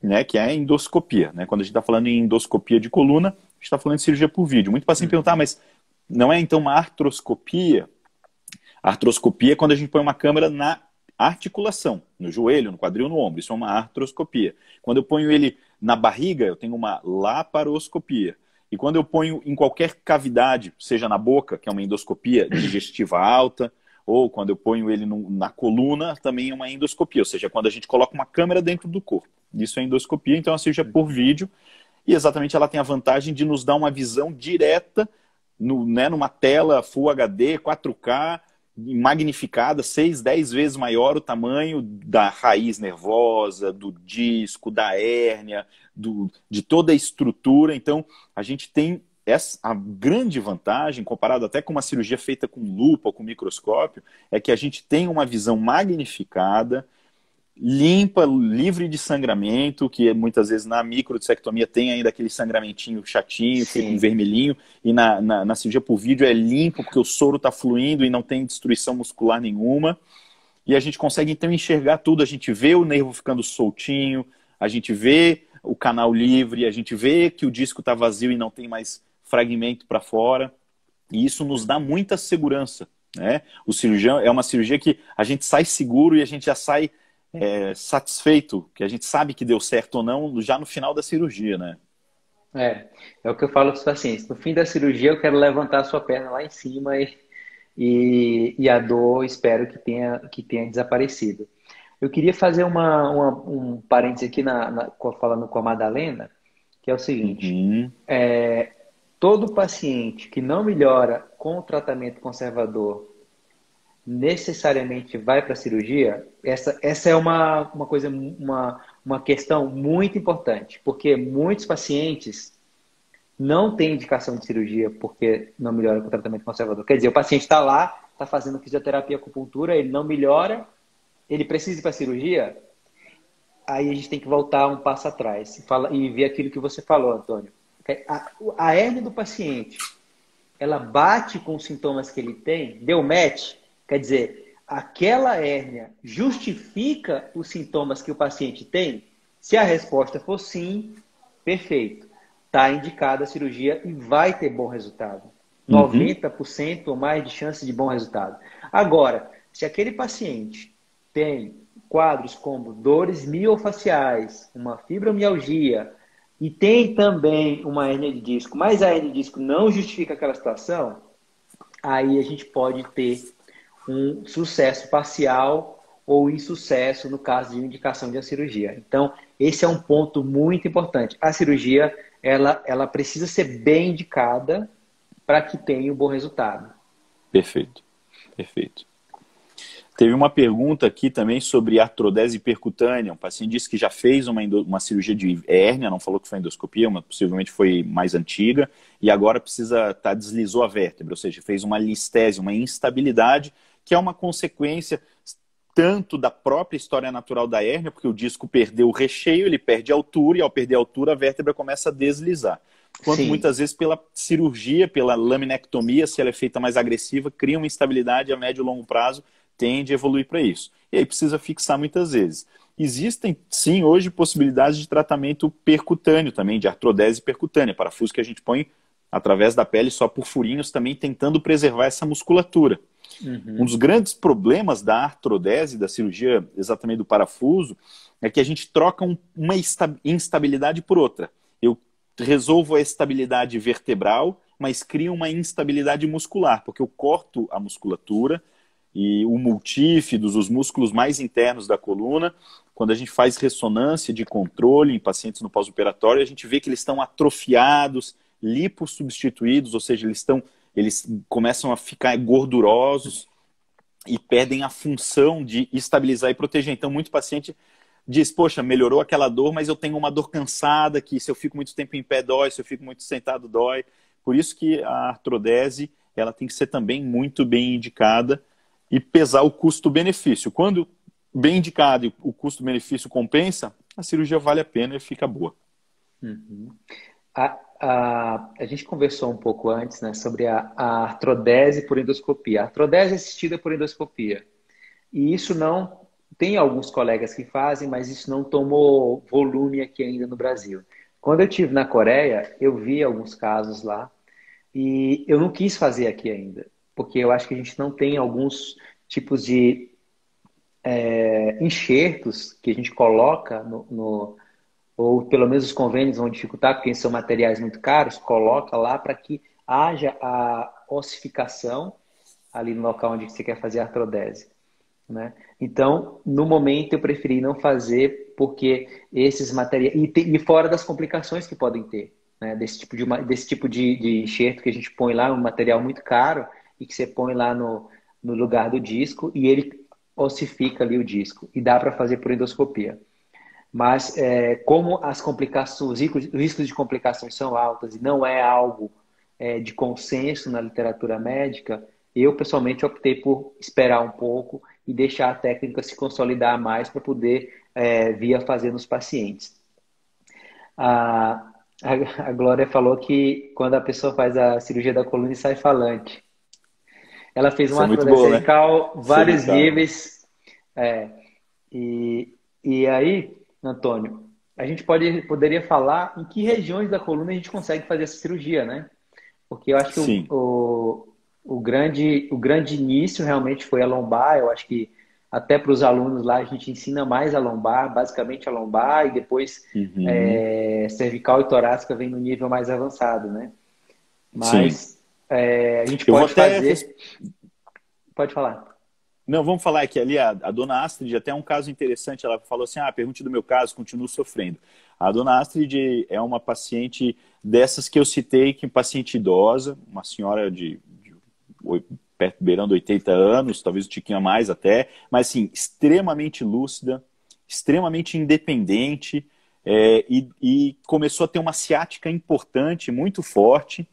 né, que é a endoscopia. Né? Quando a gente está falando em endoscopia de coluna, a gente está falando de cirurgia por vídeo. Muito paciente perguntar, mas não é então uma artroscopia? A artroscopia é quando a gente põe uma câmera na articulação, no joelho, no quadril, no ombro. Isso é uma artroscopia. Quando eu ponho ele na barriga, eu tenho uma laparoscopia. E quando eu ponho em qualquer cavidade, seja na boca, que é uma endoscopia digestiva alta, ou quando eu ponho ele na coluna, também é uma endoscopia. Ou seja, quando a gente coloca uma câmera dentro do corpo. Isso é endoscopia, então a cirurgia por vídeo. E exatamente ela tem a vantagem de nos dar uma visão direta numa tela Full HD, 4K, magnificada, 6, 10 vezes maior o tamanho da raiz nervosa, do disco, da hérnia, de toda a estrutura. Então, a gente tem a grande vantagem, comparado até com uma cirurgia feita com lupa ou com microscópio, é que a gente tem uma visão magnificada, limpa, livre de sangramento, que muitas vezes na microdissectomia tem ainda aquele sangramentinho chatinho, fica um vermelhinho, e na cirurgia por vídeo é limpo, porque o soro está fluindo e não tem destruição muscular nenhuma. E a gente consegue então enxergar tudo, a gente vê o nervo ficando soltinho, a gente vê o canal livre, a gente vê que o disco está vazio e não tem mais fragmento para fora, e isso nos dá muita segurança, né? O cirurgião é uma cirurgia que a gente sai seguro e a gente já sai satisfeito, que a gente sabe que deu certo ou não já no final da cirurgia, né? É o que eu falo para os pacientes. No fim da cirurgia, eu quero levantar a sua perna lá em cima e a dor, espero que tenha desaparecido. Eu queria fazer um parênteses aqui falando com a Madalena, que é o seguinte: todo paciente que não melhora com o tratamento conservador necessariamente vai para a cirurgia. Essa é uma questão muito importante, porque muitos pacientes não têm indicação de cirurgia porque não melhora com o tratamento conservador. Quer dizer, o paciente está lá, está fazendo fisioterapia, acupuntura, ele não melhora, ele precisa ir para a cirurgia. Aí a gente tem que voltar um passo atrás e ver aquilo que você falou, Antônio. A hérnia do paciente, ela bate com os sintomas que ele tem, deu match. Quer dizer, aquela hérnia justifica os sintomas que o paciente tem? Se a resposta for sim, perfeito. Está indicada a cirurgia e vai ter bom resultado. 90% ou mais de chance de bom resultado. Agora, se aquele paciente tem quadros como dores miofaciais, uma fibromialgia e tem também uma hérnia de disco, mas a hérnia de disco não justifica aquela situação, aí a gente pode ter um sucesso parcial ou insucesso no caso de indicação de uma cirurgia. Então, esse é um ponto muito importante. A cirurgia, ela precisa ser bem indicada para que tenha um bom resultado. Perfeito, perfeito. Teve uma pergunta aqui também sobre artrodese percutânea. Um paciente disse que já fez uma cirurgia de hérnia, não falou que foi endoscopia, mas possivelmente foi mais antiga, e agora deslizou a vértebra, ou seja, fez uma listese, uma instabilidade, que é uma consequência tanto da própria história natural da hérnia, porque o disco perdeu o recheio, ele perde a altura, e ao perder a altura a vértebra começa a deslizar. Quanto muitas vezes pela cirurgia, pela laminectomia, se ela é feita mais agressiva, cria uma instabilidade a médio e longo prazo, tende a evoluir para isso. E aí precisa fixar muitas vezes. Existem, sim, hoje possibilidades de tratamento percutâneo também, de artrodese percutânea, parafuso que a gente põe através da pele só por furinhos, também tentando preservar essa musculatura. Um dos grandes problemas da artrodese, da cirurgia exatamente do parafuso, é que a gente troca uma instabilidade por outra. Eu resolvo a estabilidade vertebral, mas crio uma instabilidade muscular, porque eu corto a musculatura e o multífidos, os músculos mais internos da coluna. Quando a gente faz ressonância de controle em pacientes no pós-operatório, a gente vê que eles estão atrofiados, lipossubstituídos, ou seja, eles começam a ficar gordurosos e perdem a função de estabilizar e proteger. Então, muito paciente diz, poxa, melhorou aquela dor, mas eu tenho uma dor cansada, que se eu fico muito tempo em pé dói, se eu fico muito sentado dói. Por isso que a artrodese, ela tem que ser também muito bem indicada e pesar o custo-benefício. Quando bem indicado e o custo-benefício compensa, a cirurgia vale a pena e fica boa. A gente conversou um pouco antes, né, sobre a artrodese por endoscopia. A artrodese é assistida por endoscopia. E isso não... Tem alguns colegas que fazem, mas isso não tomou volume aqui ainda no Brasil. Quando eu estive na Coreia, eu vi alguns casos lá e eu não quis fazer aqui ainda, porque eu acho que a gente não tem alguns tipos de enxertos que a gente coloca ou pelo menos os convênios vão dificultar, porque são materiais muito caros, coloca lá para que haja a ossificação ali no local onde você quer fazer a artrodese, né? Então, no momento, eu preferi não fazer, porque esses materiais... E fora das complicações que podem ter, né? Desse tipo de enxerto que a gente põe lá, um material muito caro, e que você põe lá no lugar do disco e ele ossifica ali o disco e dá para fazer por endoscopia. Mas como as complicações, os riscos de complicações são altos e não é algo de consenso na literatura médica, eu pessoalmente optei por esperar um pouco e deixar a técnica se consolidar mais para poder vir a fazer nos pacientes. A, a Glória falou que quando a pessoa faz a cirurgia da coluna e sai falante. Ela fez Isso é uma muito artrose bom, né? cervical, vários Cervical. níveis. É, e aí, Antônio, a gente poderia falar em que regiões da coluna a gente consegue fazer essa cirurgia, né? Porque eu acho que Sim. o grande início realmente foi a lombar. Eu acho que até para os alunos lá a gente ensina mais a lombar, basicamente a lombar, e depois Uhum. cervical e torácica vem no nível mais avançado, né? Sim. Mas a gente Eu vou pode até. fazer. Pode falar. Não, vamos falar que ali a dona Astrid, até um caso interessante, ela falou assim, pergunte do meu caso, continuo sofrendo. A dona Astrid é uma paciente dessas que eu citei, que é paciente idosa, uma senhora perto, beirando 80 anos, talvez um tiquinho a mais até, mas assim, extremamente lúcida, extremamente independente, e começou a ter uma ciática importante, muito forte.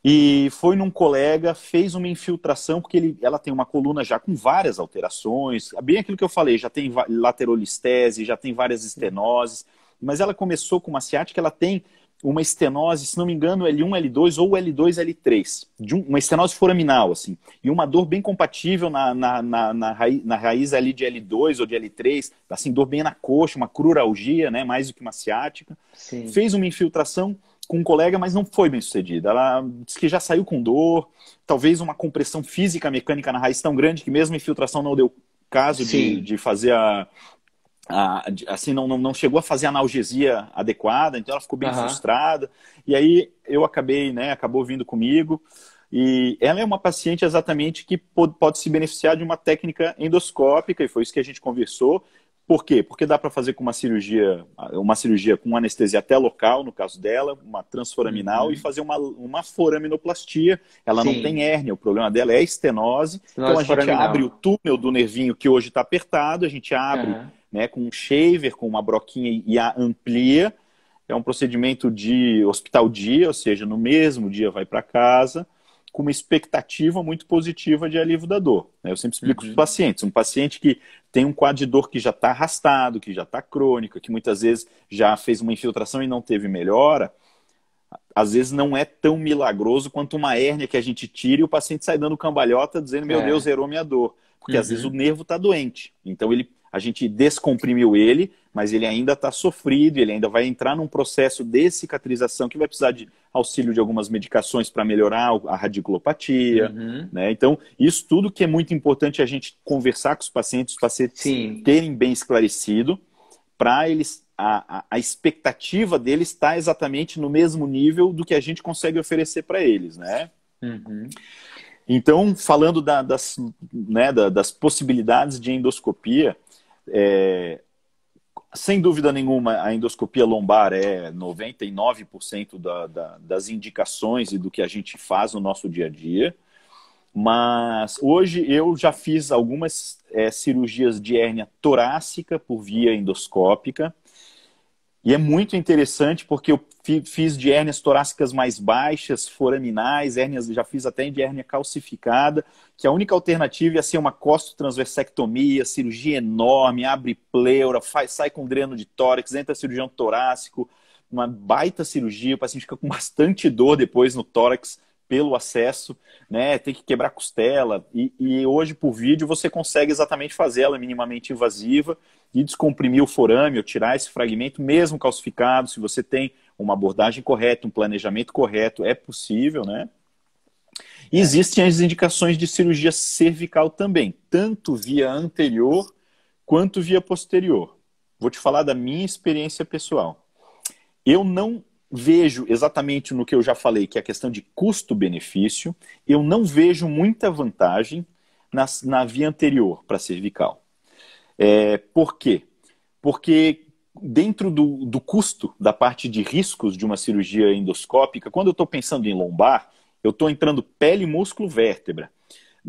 E foi num colega, fez uma infiltração, porque ela tem uma coluna já com várias alterações, bem aquilo que eu falei, já tem laterolistese, já tem várias estenoses, mas ela começou com uma ciática, ela tem uma estenose, se não me engano, L1, L2 ou L2, L3, uma estenose foraminal, assim, e uma dor bem compatível na raiz ali de L2 ou de L3, assim, dor bem na coxa, uma cruralgia, né, mais do que uma ciática. Sim. Fez uma infiltração com um colega, mas não foi bem sucedida. Ela disse que já saiu com dor, talvez uma compressão física mecânica na raiz tão grande que mesmo a infiltração não deu caso Sim. de fazer assim, não chegou a fazer a analgesia adequada, então ela ficou bem Aham. frustrada. E aí eu acabei, né, acabou vindo comigo. E ela é uma paciente exatamente que pode se beneficiar de uma técnica endoscópica, e foi isso que a gente conversou. Por quê? Porque dá para fazer com uma cirurgia com anestesia até local, no caso dela, uma transforaminal, e Uhum. fazer uma foraminoplastia. Ela não tem Sim. hérnia, o problema dela é estenose. Então a Estenose gente abre o foraminal. túnel do nervinho que hoje está apertado, a gente abre, Aham. né, com um shaver, com uma broquinha e a amplia. É um procedimento de hospital dia, ou seja, no mesmo dia vai para casa, com uma expectativa muito positiva de alívio da dor. Eu sempre explico para os Uhum. pacientes. Um paciente que tem um quadro de dor que já está arrastado, que já está crônica, que muitas vezes já fez uma infiltração e não teve melhora, às vezes não é tão milagroso quanto uma hérnia que a gente tira e o paciente sai dando cambalhota dizendo, meu Deus, É. zerou minha dor. Porque às vezes o Uhum. nervo está doente. Então a gente descomprimiu ele, mas ele ainda está sofrido, ele ainda vai entrar num processo de cicatrização que vai precisar de auxílio de algumas medicações para melhorar a radiculopatia. Uhum. Né? Então, isso tudo que é muito importante a gente conversar com os pacientes Sim. terem bem esclarecido, para eles a expectativa deles está exatamente no mesmo nível do que a gente consegue oferecer para eles, né? Uhum. Então, falando das possibilidades de endoscopia, sem dúvida nenhuma, a endoscopia lombar é 99% das indicações e do que a gente faz no nosso dia a dia. Mas hoje eu já fiz algumas cirurgias de hérnia torácica por via endoscópica. E é muito interessante porque eu fiz de hérnias torácicas mais baixas, foraminais, já fiz até de hérnia calcificada, que a única alternativa ia ser uma costotransversectomia, cirurgia enorme, abre pleura, sai com dreno de tórax, entra cirurgião torácico, uma baita cirurgia, o paciente fica com bastante dor depois no tórax pelo acesso, né? Tem que quebrar costela. E hoje, por vídeo, você consegue exatamente fazer ela minimamente invasiva e descomprimir o forame, ou tirar esse fragmento, mesmo calcificado, se você tem uma abordagem correta, um planejamento correto, é possível, né? E É. existem as indicações de cirurgia cervical também, tanto via anterior quanto via posterior. Vou te falar da minha experiência pessoal. Eu não vejo exatamente no que eu já falei, que é a questão de custo-benefício, eu não vejo muita vantagem na via anterior para cervical. Por quê? Porque dentro do custo da parte de riscos de uma cirurgia endoscópica, quando eu estou pensando em lombar, eu estou entrando pele, músculo, vértebra.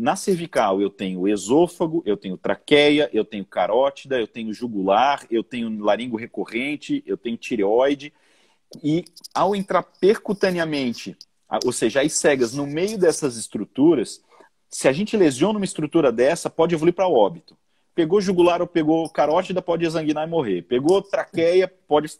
na cervical eu tenho esôfago, eu tenho traqueia, eu tenho carótida, eu tenho jugular, eu tenho laringo recorrente, eu tenho tireoide. E ao entrar percutaneamente, ou seja, as cegas no meio dessas estruturas, se a gente lesiona uma estrutura dessa, pode evoluir para óbito. Pegou jugular ou pegou carótida, pode exanguinar e morrer. Pegou traqueia, pode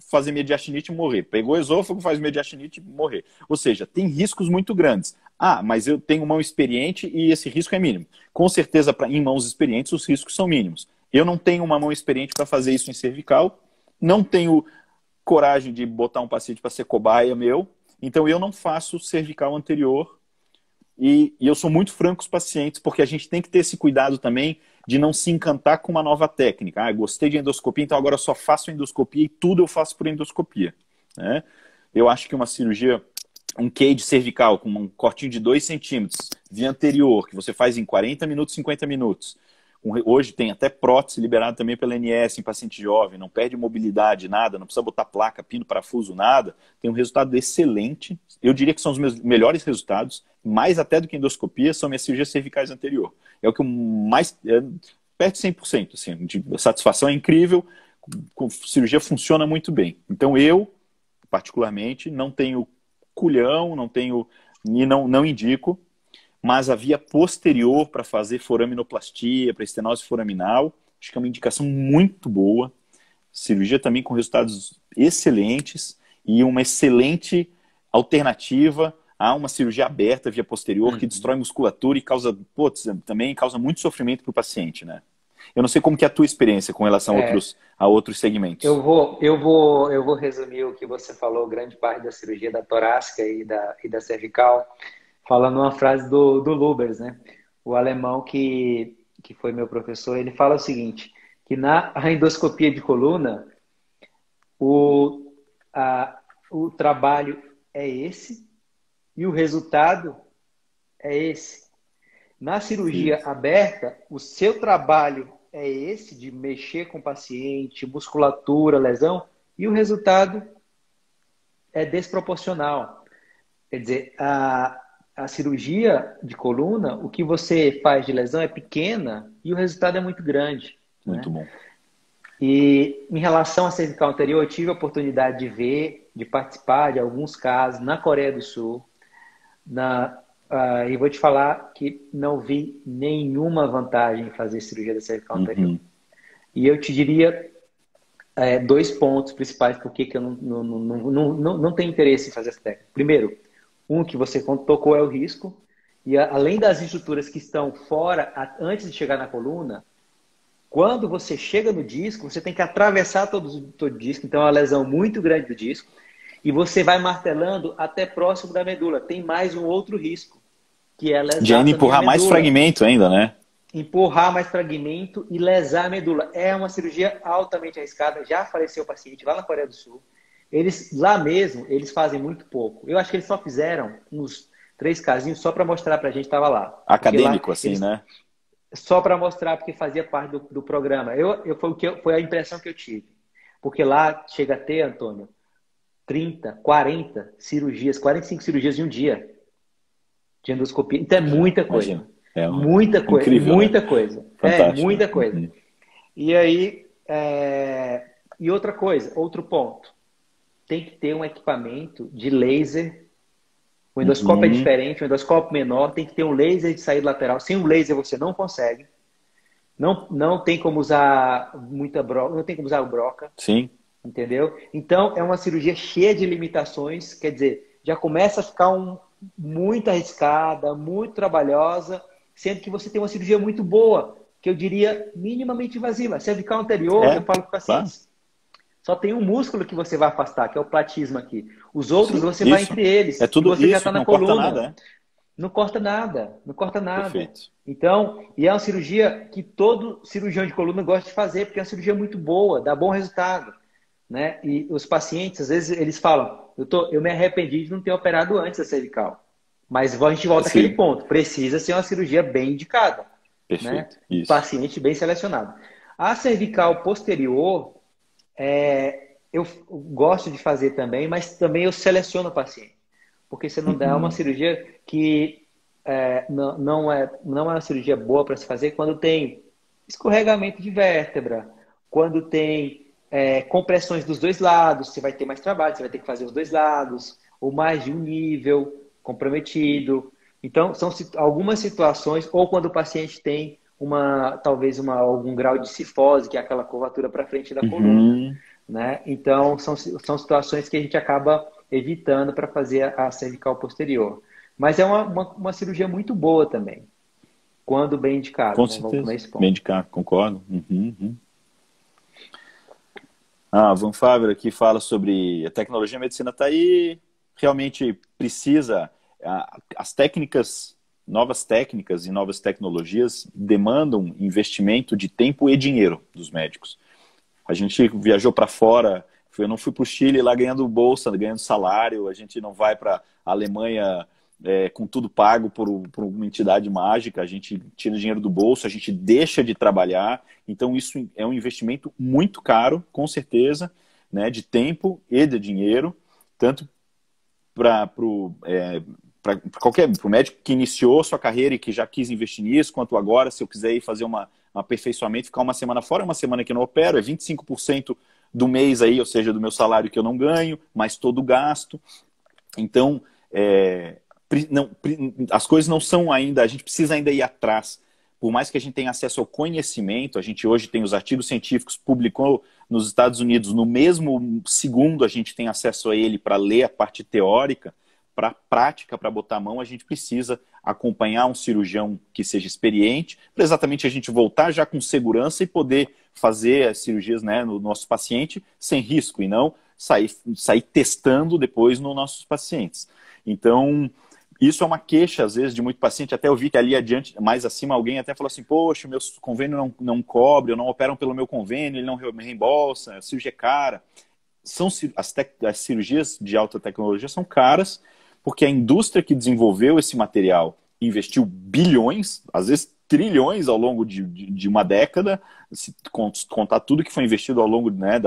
fazer mediastinite e morrer. Pegou esôfago, faz mediastinite e morrer. Ou seja, tem riscos muito grandes. Ah, mas eu tenho mão experiente e esse risco é mínimo. Com certeza, em mãos experientes, os riscos são mínimos. Eu não tenho uma mão experiente para fazer isso em cervical, não tenho coragem de botar um paciente para ser cobaia meu, então eu não faço cervical anterior e eu sou muito franco com os pacientes, porque a gente tem que ter esse cuidado também de não se encantar com uma nova técnica. Ah, gostei de endoscopia, então agora eu só faço endoscopia e tudo eu faço por endoscopia. Né? Eu acho que uma cirurgia, um cage cervical com um cortinho de 2 centímetros, via anterior, que você faz em 40 minutos, 50 minutos. Hoje tem até prótese liberada também pela ANS em paciente jovem, não perde mobilidade, nada, não precisa botar placa, pino, parafuso, nada. Tem um resultado excelente. Eu diria que são os meus melhores resultados, mais até do que endoscopia, são minhas cirurgias cervicais anterior. É o que eu mais... perto de 100%. Assim, a satisfação é incrível, a cirurgia funciona muito bem. Então eu, particularmente, não tenho culhão, não tenho... e não indico. Mas a via posterior para fazer foraminoplastia, para estenose foraminal, acho que é uma indicação muito boa. Cirurgia também com resultados excelentes e uma excelente alternativa a uma cirurgia aberta via posterior que destrói musculatura e causa, também causa muito sofrimento para o paciente, né? Eu não sei como que é a tua experiência com relação a outros segmentos. Eu vou resumir o que você falou, grande parte da cirurgia da torácica e da cervical, falando uma frase do Lubers, né? O alemão que foi meu professor, ele fala o seguinte, que na endoscopia de coluna, o trabalho é esse e o resultado é esse. Na cirurgia aberta, o seu trabalho é esse, de mexer com o paciente, musculatura, lesão, e o resultado é desproporcional. Quer dizer, a cirurgia de coluna, o que você faz de lesão é pequena e o resultado é muito grande. Muito bom. E em relação à cervical anterior, eu tive a oportunidade de participar de alguns casos na Coreia do Sul. E vou te falar que não vi nenhuma vantagem em fazer cirurgia da cervical anterior. E eu te diria 2 pontos principais por que eu não tenho interesse em fazer essa técnica. Primeiro, que você tocou é o risco. E além das estruturas que estão fora, antes de chegar na coluna, quando você chega no disco, você tem que atravessar todo o disco. Então é uma lesão muito grande do disco. E você vai martelando até próximo da medula. Tem mais um outro risco, que é lesar de ainda empurrar mais fragmento ainda, né? Empurrar mais fragmento e lesar a medula. É uma cirurgia altamente arriscada. Já faleceu o paciente lá na Coreia do Sul. Lá mesmo, eles fazem muito pouco. Eu acho que eles só fizeram uns 3 casinhos só para mostrar para a gente que estava lá. Acadêmico, assim, né? Só para mostrar, porque fazia parte do programa. Foi a impressão que eu tive. Porque lá chega a ter, Antônio, 30, 40 cirurgias, 45 cirurgias em um dia de endoscopia. Então é muita coisa. Muita coisa. Incrível, muita né? coisa. Fantástico. Muita coisa. E aí, e outra coisa, outro ponto. Tem que ter um equipamento de laser. O endoscópio é diferente, o endoscópio menor, tem que ter um laser de saída lateral. Sem um laser você não consegue. Não tem como usar muita broca, não tem como usar broca. Sim. Entendeu? Então, é uma cirurgia cheia de limitações, quer dizer, já começa a ficar muito arriscada, muito trabalhosa, sendo que você tem uma cirurgia muito boa, que eu diria minimamente invasiva. A cervical anterior, eu falo para pacientes, só tem um músculo que você vai afastar, que é o platisma aqui. Os outros você vai entre eles. É tudo você isso, já está na não coluna. Corta nada, Não corta nada, não corta nada. Perfeito. Então, e é uma cirurgia que todo cirurgião de coluna gosta de fazer, porque é uma cirurgia muito boa, dá bom resultado. Né? E os pacientes, às vezes, eles falam, eu me arrependi de não ter operado antes da cervical. Mas a gente volta àquele ponto. Precisa ser uma cirurgia bem indicada. Perfeito. Né? Isso. Paciente bem selecionado. A cervical posterior, eu gosto de fazer também, mas também eu seleciono o paciente. Porque você não dá uma cirurgia que não é uma cirurgia boa para se fazer quando tem escorregamento de vértebra, quando tem compressões dos dois lados, você vai ter mais trabalho, você vai ter que fazer os dois lados, ou mais de um nível comprometido. Então, são algumas situações, ou quando o paciente tem talvez algum grau de cifose, que é aquela curvatura para frente da coluna, Uhum. né? Então, são situações que a gente acaba evitando para fazer a cervical posterior. Mas é uma cirurgia muito boa também, quando bem indicada, Com né? Vamos certeza. nesse Bem ponto. de cá, concordo. Uhum, uhum. Ah, Van Favre aqui fala sobre a tecnologia, a medicina está aí, realmente precisa, as técnicas, novas técnicas e novas tecnologias demandam investimento de tempo e dinheiro dos médicos. A gente viajou para fora, eu não fui para o Chile lá ganhando bolsa, ganhando salário, a gente não vai para a Alemanha com tudo pago por uma entidade mágica, a gente tira dinheiro do bolso, a gente deixa de trabalhar, então isso é um investimento muito caro, com certeza, né, de tempo e de dinheiro, tanto para o médico que iniciou sua carreira e que já quis investir nisso, quanto agora, se eu quiser ir fazer um aperfeiçoamento, ficar uma semana fora, uma semana que eu não opero, é 25% do mês aí, ou seja, do meu salário que eu não ganho, mais todo o gasto. Então, não, as coisas não são ainda, a gente precisa ainda ir atrás. Por mais que a gente tenha acesso ao conhecimento, a gente hoje tem os artigos científicos, publicou nos Estados Unidos, no mesmo segundo a gente tem acesso a ele para ler a parte teórica, para a prática, para botar a mão, a gente precisa acompanhar um cirurgião que seja experiente, para exatamente a gente voltar já com segurança e poder fazer as cirurgias, né, no nosso paciente sem risco, e não sair testando depois nos nossos pacientes. Então, isso é uma queixa, às vezes, de muito paciente. Até eu vi que ali adiante, mais acima, alguém até falou assim, poxa, meu convênio não cobre, eu não operam pelo meu convênio, ele não me reembolsa, a cirurgia é cara. As cirurgias de alta tecnologia são caras, porque a indústria que desenvolveu esse material investiu bilhões, às vezes trilhões ao longo de uma década, se contar tudo que foi investido ao longo, né,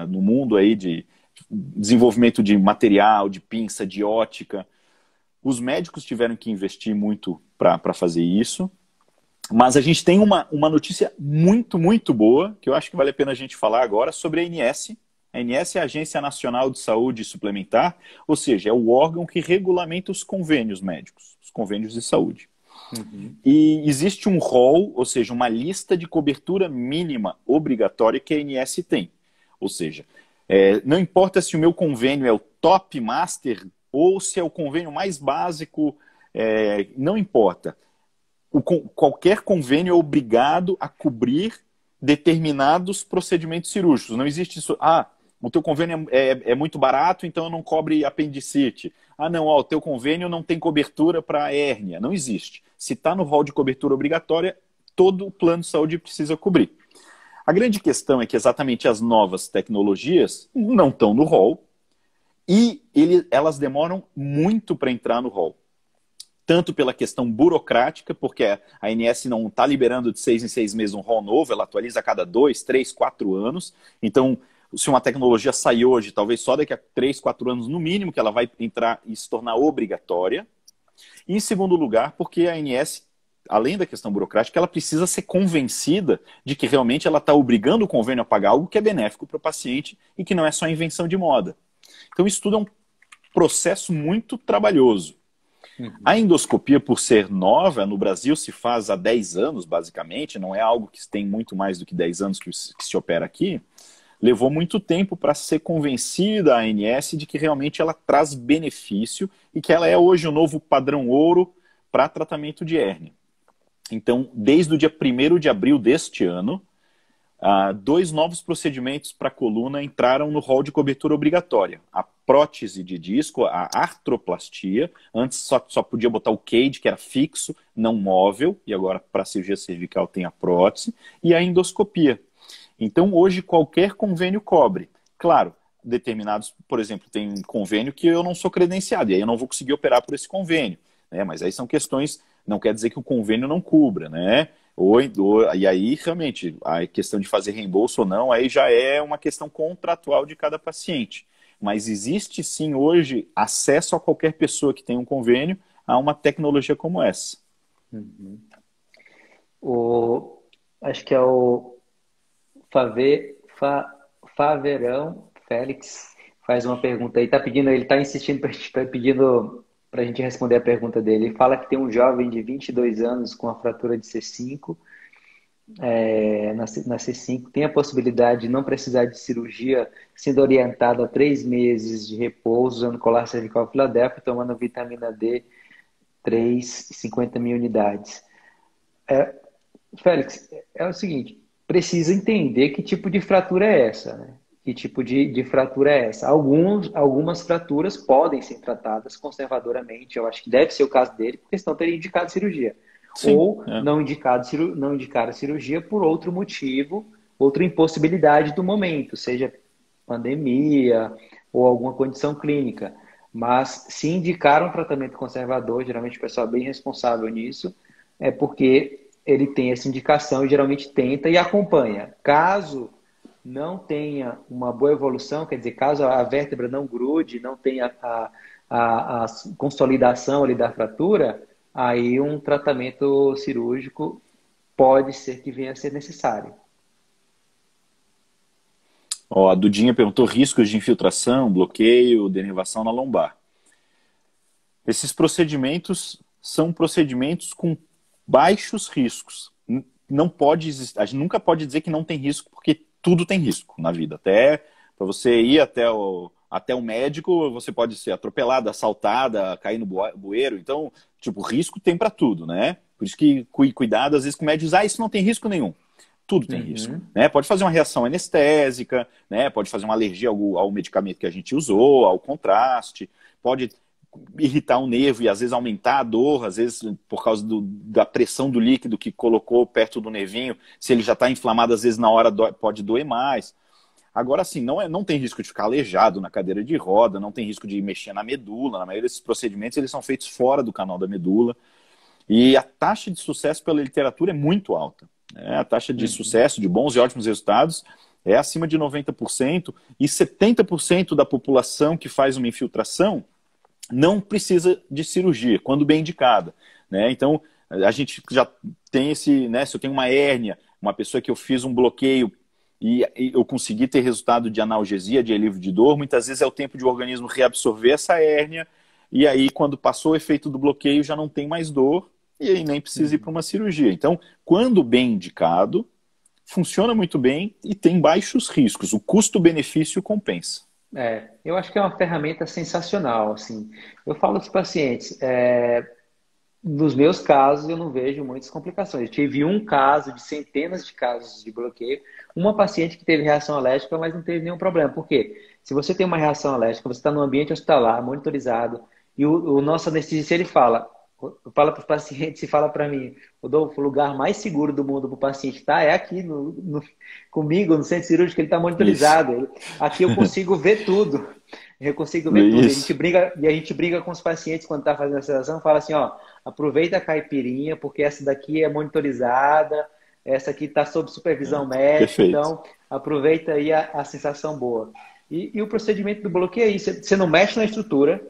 no mundo aí de desenvolvimento de material, de pinça, de ótica. Os médicos tiveram que investir muito para fazer isso. Mas a gente tem uma notícia muito, muito boa, que eu acho que vale a pena a gente falar agora, sobre a ANS. A ANS é a Agência Nacional de Saúde Suplementar, ou seja, é o órgão que regulamenta os convênios médicos, os convênios de saúde. Uhum. E existe um rol, ou seja, uma lista de cobertura mínima obrigatória que a ANS tem. Ou seja, não importa se o meu convênio é o top master ou se é o convênio mais básico, não importa. Qualquer convênio é obrigado a cobrir determinados procedimentos cirúrgicos. Não existe isso. Ah, o teu convênio é muito barato, então não cobre apendicite. Ah, não, o teu convênio não tem cobertura para hérnia. Não existe. Se está no rol de cobertura obrigatória, todo o plano de saúde precisa cobrir. A grande questão é que exatamente as novas tecnologias não estão no rol e elas demoram muito para entrar no rol. Tanto pela questão burocrática, porque a ANS não está liberando de 6 em 6 meses um rol novo, ela atualiza a cada 2, 3, 4 anos. Então, se uma tecnologia sair hoje, talvez só daqui a 3, 4 anos no mínimo, que ela vai entrar e se tornar obrigatória. E, em segundo lugar, porque a ANS, além da questão burocrática, ela precisa ser convencida de que realmente ela está obrigando o convênio a pagar algo que é benéfico para o paciente e que não é só invenção de moda. Então, isso tudo é um processo muito trabalhoso. A endoscopia, por ser nova, no Brasil se faz há 10 anos, basicamente, não é algo que tem muito mais do que 10 anos que se opera aqui, levou muito tempo para ser convencida a ANS de que realmente ela traz benefício e que ela é hoje o novo padrão ouro para tratamento de hérnia. Então, desde o dia 1º de abril deste ano, 2 novos procedimentos para a coluna entraram no rol de cobertura obrigatória. A prótese de disco, a artroplastia, antes só podia botar o cage, que era fixo, não móvel, e agora para a cirurgia cervical tem a prótese, e a endoscopia. Então hoje qualquer convênio cobre. Claro, determinados, por exemplo, tem um convênio que eu não sou credenciado, e aí eu não vou conseguir operar por esse convênio, né? Mas aí são questões, não quer dizer que o convênio não cubra, né? E aí, realmente, a questão de fazer reembolso ou não, aí já é uma questão contratual de cada paciente. Mas existe sim hoje acesso a qualquer pessoa que tem um convênio a uma tecnologia como essa. Uhum. Acho que é o Fave, Fa, Faverão Félix faz uma pergunta aí, ele está insistindo, pedindo para a gente responder a pergunta dele. Ele fala que tem um jovem de 22 anos com a fratura de C5, na C5, tem a possibilidade de não precisar de cirurgia, sendo orientado a 3 meses de repouso, usando colar cervical Filadélfia, tomando vitamina D3, 50 mil unidades. Félix, é o seguinte, precisa entender que tipo de fratura é essa, né? Que tipo de fratura é essa? Algumas fraturas podem ser tratadas conservadoramente, eu acho que deve ser o caso dele, porque senão teria indicado cirurgia. Sim, Ou não indicar cirurgia por outro motivo, outra impossibilidade do momento, seja pandemia ou alguma condição clínica. Mas se indicar um tratamento conservador, geralmente o pessoal é bem responsável nisso, é porque ele tem essa indicação e geralmente tenta e acompanha. Caso não tenha uma boa evolução, quer dizer, caso a vértebra não grude, não tenha a consolidação ali da fratura, aí um tratamento cirúrgico pode ser que venha a ser necessário. Ó, a Dudinha perguntou riscos de infiltração, bloqueio, denervação na lombar. Esses procedimentos são procedimentos com baixos riscos. Não pode existir, a gente nunca pode dizer que não tem risco, porque tudo tem risco na vida. Até para você ir até o médico, você pode ser atropelada, assaltada, cair no bueiro. Então, tipo, risco tem para tudo, né? Por isso que cuidado, às vezes, com o médico diz, isso não tem risco nenhum. Tudo tem risco, né? Pode fazer uma reação anestésica, né? Pode fazer uma alergia ao medicamento que a gente usou, ao contraste, pode irritar o nervo e às vezes aumentar a dor, às vezes por causa da pressão do líquido que colocou perto do nervinho, se ele já está inflamado, às vezes na hora pode doer mais. Agora, assim, não tem risco de ficar aleijado na cadeira de roda, não tem risco de mexer na medula. Na maioria desses procedimentos, eles são feitos fora do canal da medula. E a taxa de sucesso pela literatura é muito alta. A taxa de sucesso, de bons e ótimos resultados, é acima de 90%. E 70% da população que faz uma infiltração não precisa de cirurgia, quando bem indicada, né? Então, a gente já tem esse, né? Se eu tenho uma hérnia, uma pessoa que eu fiz um bloqueio e eu consegui ter resultado de analgesia, de alívio de dor, muitas vezes é o tempo de o organismo reabsorver essa hérnia, e aí quando passou o efeito do bloqueio já não tem mais dor, e aí nem precisa ir para uma cirurgia. Então, quando bem indicado, funciona muito bem e tem baixos riscos. O custo-benefício compensa. Eu acho que é uma ferramenta sensacional, assim. Eu falo para os pacientes, nos meus casos eu não vejo muitas complicações. Eu tive um caso de centenas de casos de bloqueio, uma paciente que teve reação alérgica, mas não teve nenhum problema. Por quê? Se você tem uma reação alérgica, você está no ambiente hospitalar, monitorizado, e o nosso anestesista, ele fala para os pacientes e fala para mim, Rodolfo, o lugar mais seguro do mundo para o paciente estar é aqui comigo, no centro cirúrgico, ele está monitorizado. Aqui eu consigo ver tudo. Eu consigo ver tudo. A gente briga com os pacientes quando está fazendo a sedação, fala assim, aproveita a caipirinha, porque essa daqui é monitorizada, essa aqui está sob supervisão médica, perfeito. Então aproveita aí a sensação boa. E o procedimento do bloqueio é isso, você não mexe na estrutura.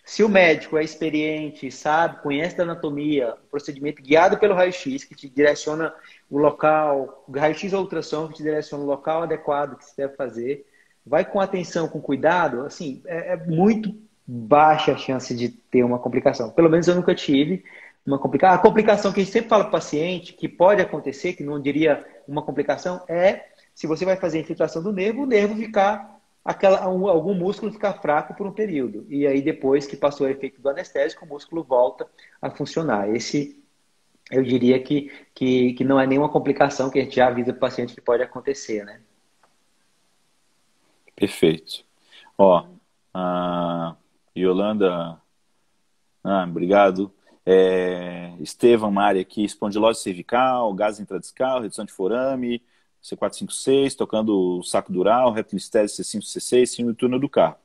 Se o médico é experiente, sabe, conhece da anatomia, o procedimento guiado pelo raio-x, que te direciona o local, o raio-x ou ultrassom, que te direciona o local adequado que você deve fazer, vai com atenção, com cuidado, assim, é muito baixa a chance de ter uma complicação. Pelo menos eu nunca tive uma complicação. A complicação que a gente sempre fala para o paciente, que pode acontecer, que não diria uma complicação, é se você vai fazer a infiltração do nervo, o nervo ficar... algum músculo ficar fraco por um período. E aí, depois que passou o efeito do anestésico, o músculo volta a funcionar. Esse, eu diria que não é nenhuma complicação que a gente já avisa para o paciente que pode acontecer, né? Perfeito. A Yolanda, obrigado. Estevam Mari aqui, espondilose cervical, gás intradiscal, redução de forame, C456, tocando o saco dural, retolistese C5C6, síndrome do túnel do carpo.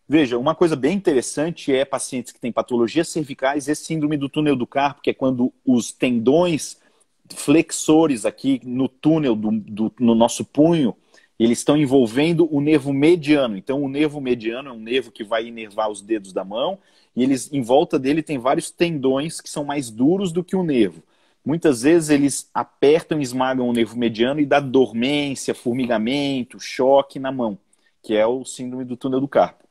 Veja, uma coisa bem interessante é pacientes que têm patologias cervicais e síndrome do túnel do carpo, que é quando os tendões flexores aqui no túnel no nosso punho, eles estão envolvendo o nervo mediano. Então, o nervo mediano é um nervo que vai inervar os dedos da mão, e eles, em volta dele tem vários tendões que são mais duros do que o nervo. Muitas vezes eles apertam e esmagam o nervo mediano e dá dormência, formigamento, choque na mão, que é o síndrome do túnel do carpo.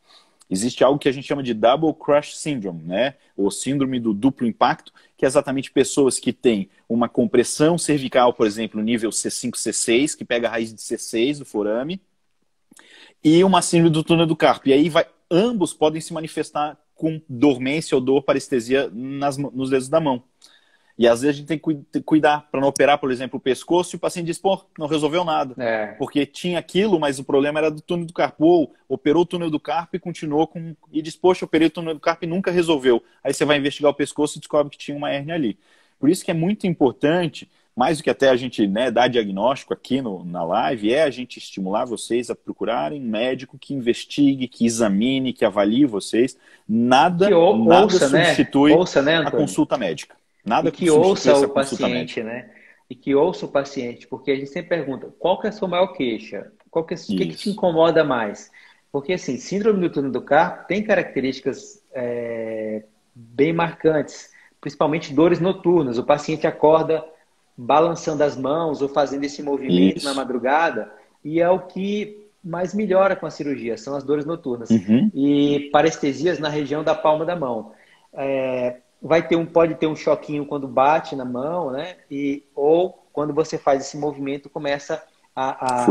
Existe algo que a gente chama de Double Crush Syndrome, né? Ou síndrome do duplo impacto, que é exatamente pessoas que têm uma compressão cervical, por exemplo, nível C5, C6, que pega a raiz de C6 do forame, e uma síndrome do túnel do carpo. E aí ambos podem se manifestar com dormência ou dor, parestesia nos dedos da mão. E às vezes a gente tem que cuidar para não operar, por exemplo, o pescoço, e o paciente diz, pô, não resolveu nada. Porque tinha aquilo, mas o problema era do túnel do carpo. Ou operou o túnel do carpo e continuou com... E diz, poxa, operei o túnel do carpo e nunca resolveu. Aí você vai investigar o pescoço e descobre que tinha uma hérnia ali. Por isso que é muito importante, mais do que até a gente, né, dar diagnóstico aqui na live, é a gente estimular vocês a procurarem um médico que investigue, que examine, que avalie vocês. Nada substitui a consulta médica. Nada e que ouça o paciente, né? E que ouça o paciente, porque a gente sempre pergunta, qual que é a sua maior queixa? O que te incomoda mais? Porque, assim, síndrome do túnel do carpo tem características bem marcantes, principalmente dores noturnas. O paciente acorda balançando as mãos ou fazendo esse movimento na madrugada, e é o que mais melhora com a cirurgia, são as dores noturnas. E parestesias na região da palma da mão. Pode ter um choquinho quando bate na mão, né? Ou quando você faz esse movimento, começa a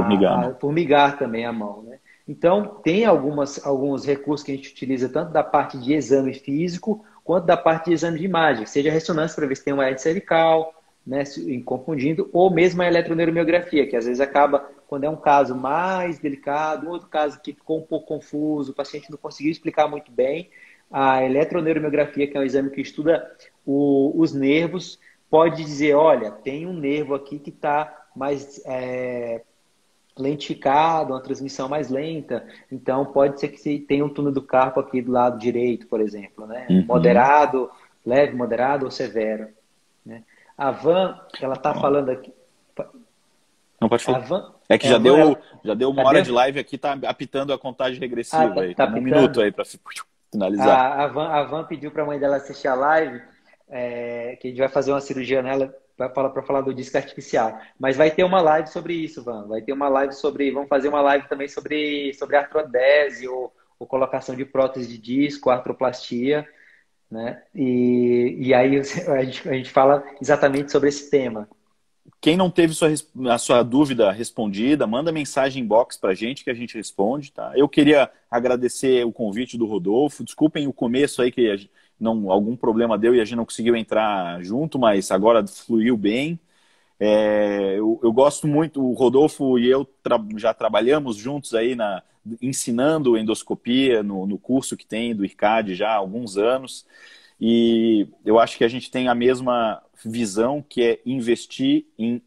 formigar também a mão, né? Então, tem alguns recursos que a gente utiliza tanto da parte de exame físico quanto da parte de exame de imagem, seja ressonância para ver se tem uma hernia cervical, né? Confundindo, ou mesmo a eletroneuromiografia, que às vezes acaba, quando é um caso mais delicado, um outro caso que ficou um pouco confuso, o paciente não conseguiu explicar muito bem. A eletroneuromiografia, que é um exame que estuda os nervos, pode dizer, olha, tem um nervo aqui que está mais lentificado, uma transmissão mais lenta, então pode ser que tenha um túnel do carpo aqui do lado direito, por exemplo, né? Moderado, leve, moderado ou severo, né? A Van, ela está falando aqui... Não pode falar. É que já deu uma hora de live aqui, tá apitando a contagem regressiva. Aí. Tá um minuto aí para finalizar. A Van pediu para a mãe dela assistir a live, que a gente vai fazer uma cirurgia nela para falar do disco artificial. Mas vai ter uma live sobre isso, Van. Vai ter uma live vamos fazer uma live também sobre artrodese ou colocação de prótese de disco, artroplastia, né? E aí a gente fala exatamente sobre esse tema. Quem não teve a sua dúvida respondida, manda mensagem inbox pra gente que a gente responde, tá? Eu queria agradecer o convite do Rodolfo. Desculpem o começo aí que algum problema deu e a gente não conseguiu entrar junto, mas agora fluiu bem. Eu gosto muito, o Rodolfo e eu já trabalhamos juntos aí ensinando endoscopia no curso que tem do IRCAD já há alguns anos. E eu acho que a gente tem a mesma visão, que é investir em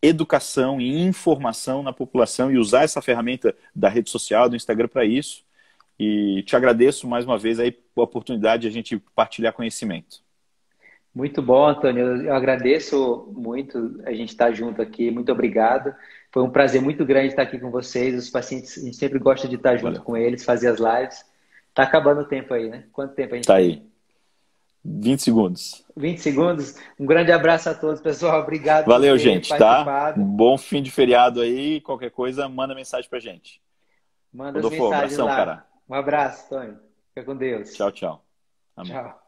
educação e informação na população e usar essa ferramenta da rede social, do Instagram para isso. E te agradeço mais uma vez aí a oportunidade de a gente partilhar conhecimento. Muito bom, Antônio. Eu agradeço muito a gente estar junto aqui. Muito obrigado. Foi um prazer muito grande estar aqui com vocês. Os pacientes, a gente sempre gosta de estar junto com eles, fazer as lives. Tá acabando o tempo aí, né? Quanto tempo a gente tem? Tá aí. 20 segundos. 20 segundos. Um grande abraço a todos, pessoal. Obrigado. Valeu, gente, tá? Um bom fim de feriado aí. Qualquer coisa, manda mensagem pra gente. Manda as mensagens abração, lá. Cara. Um abraço, Tony. Fica com Deus. Tchau, tchau. Amém. Tchau.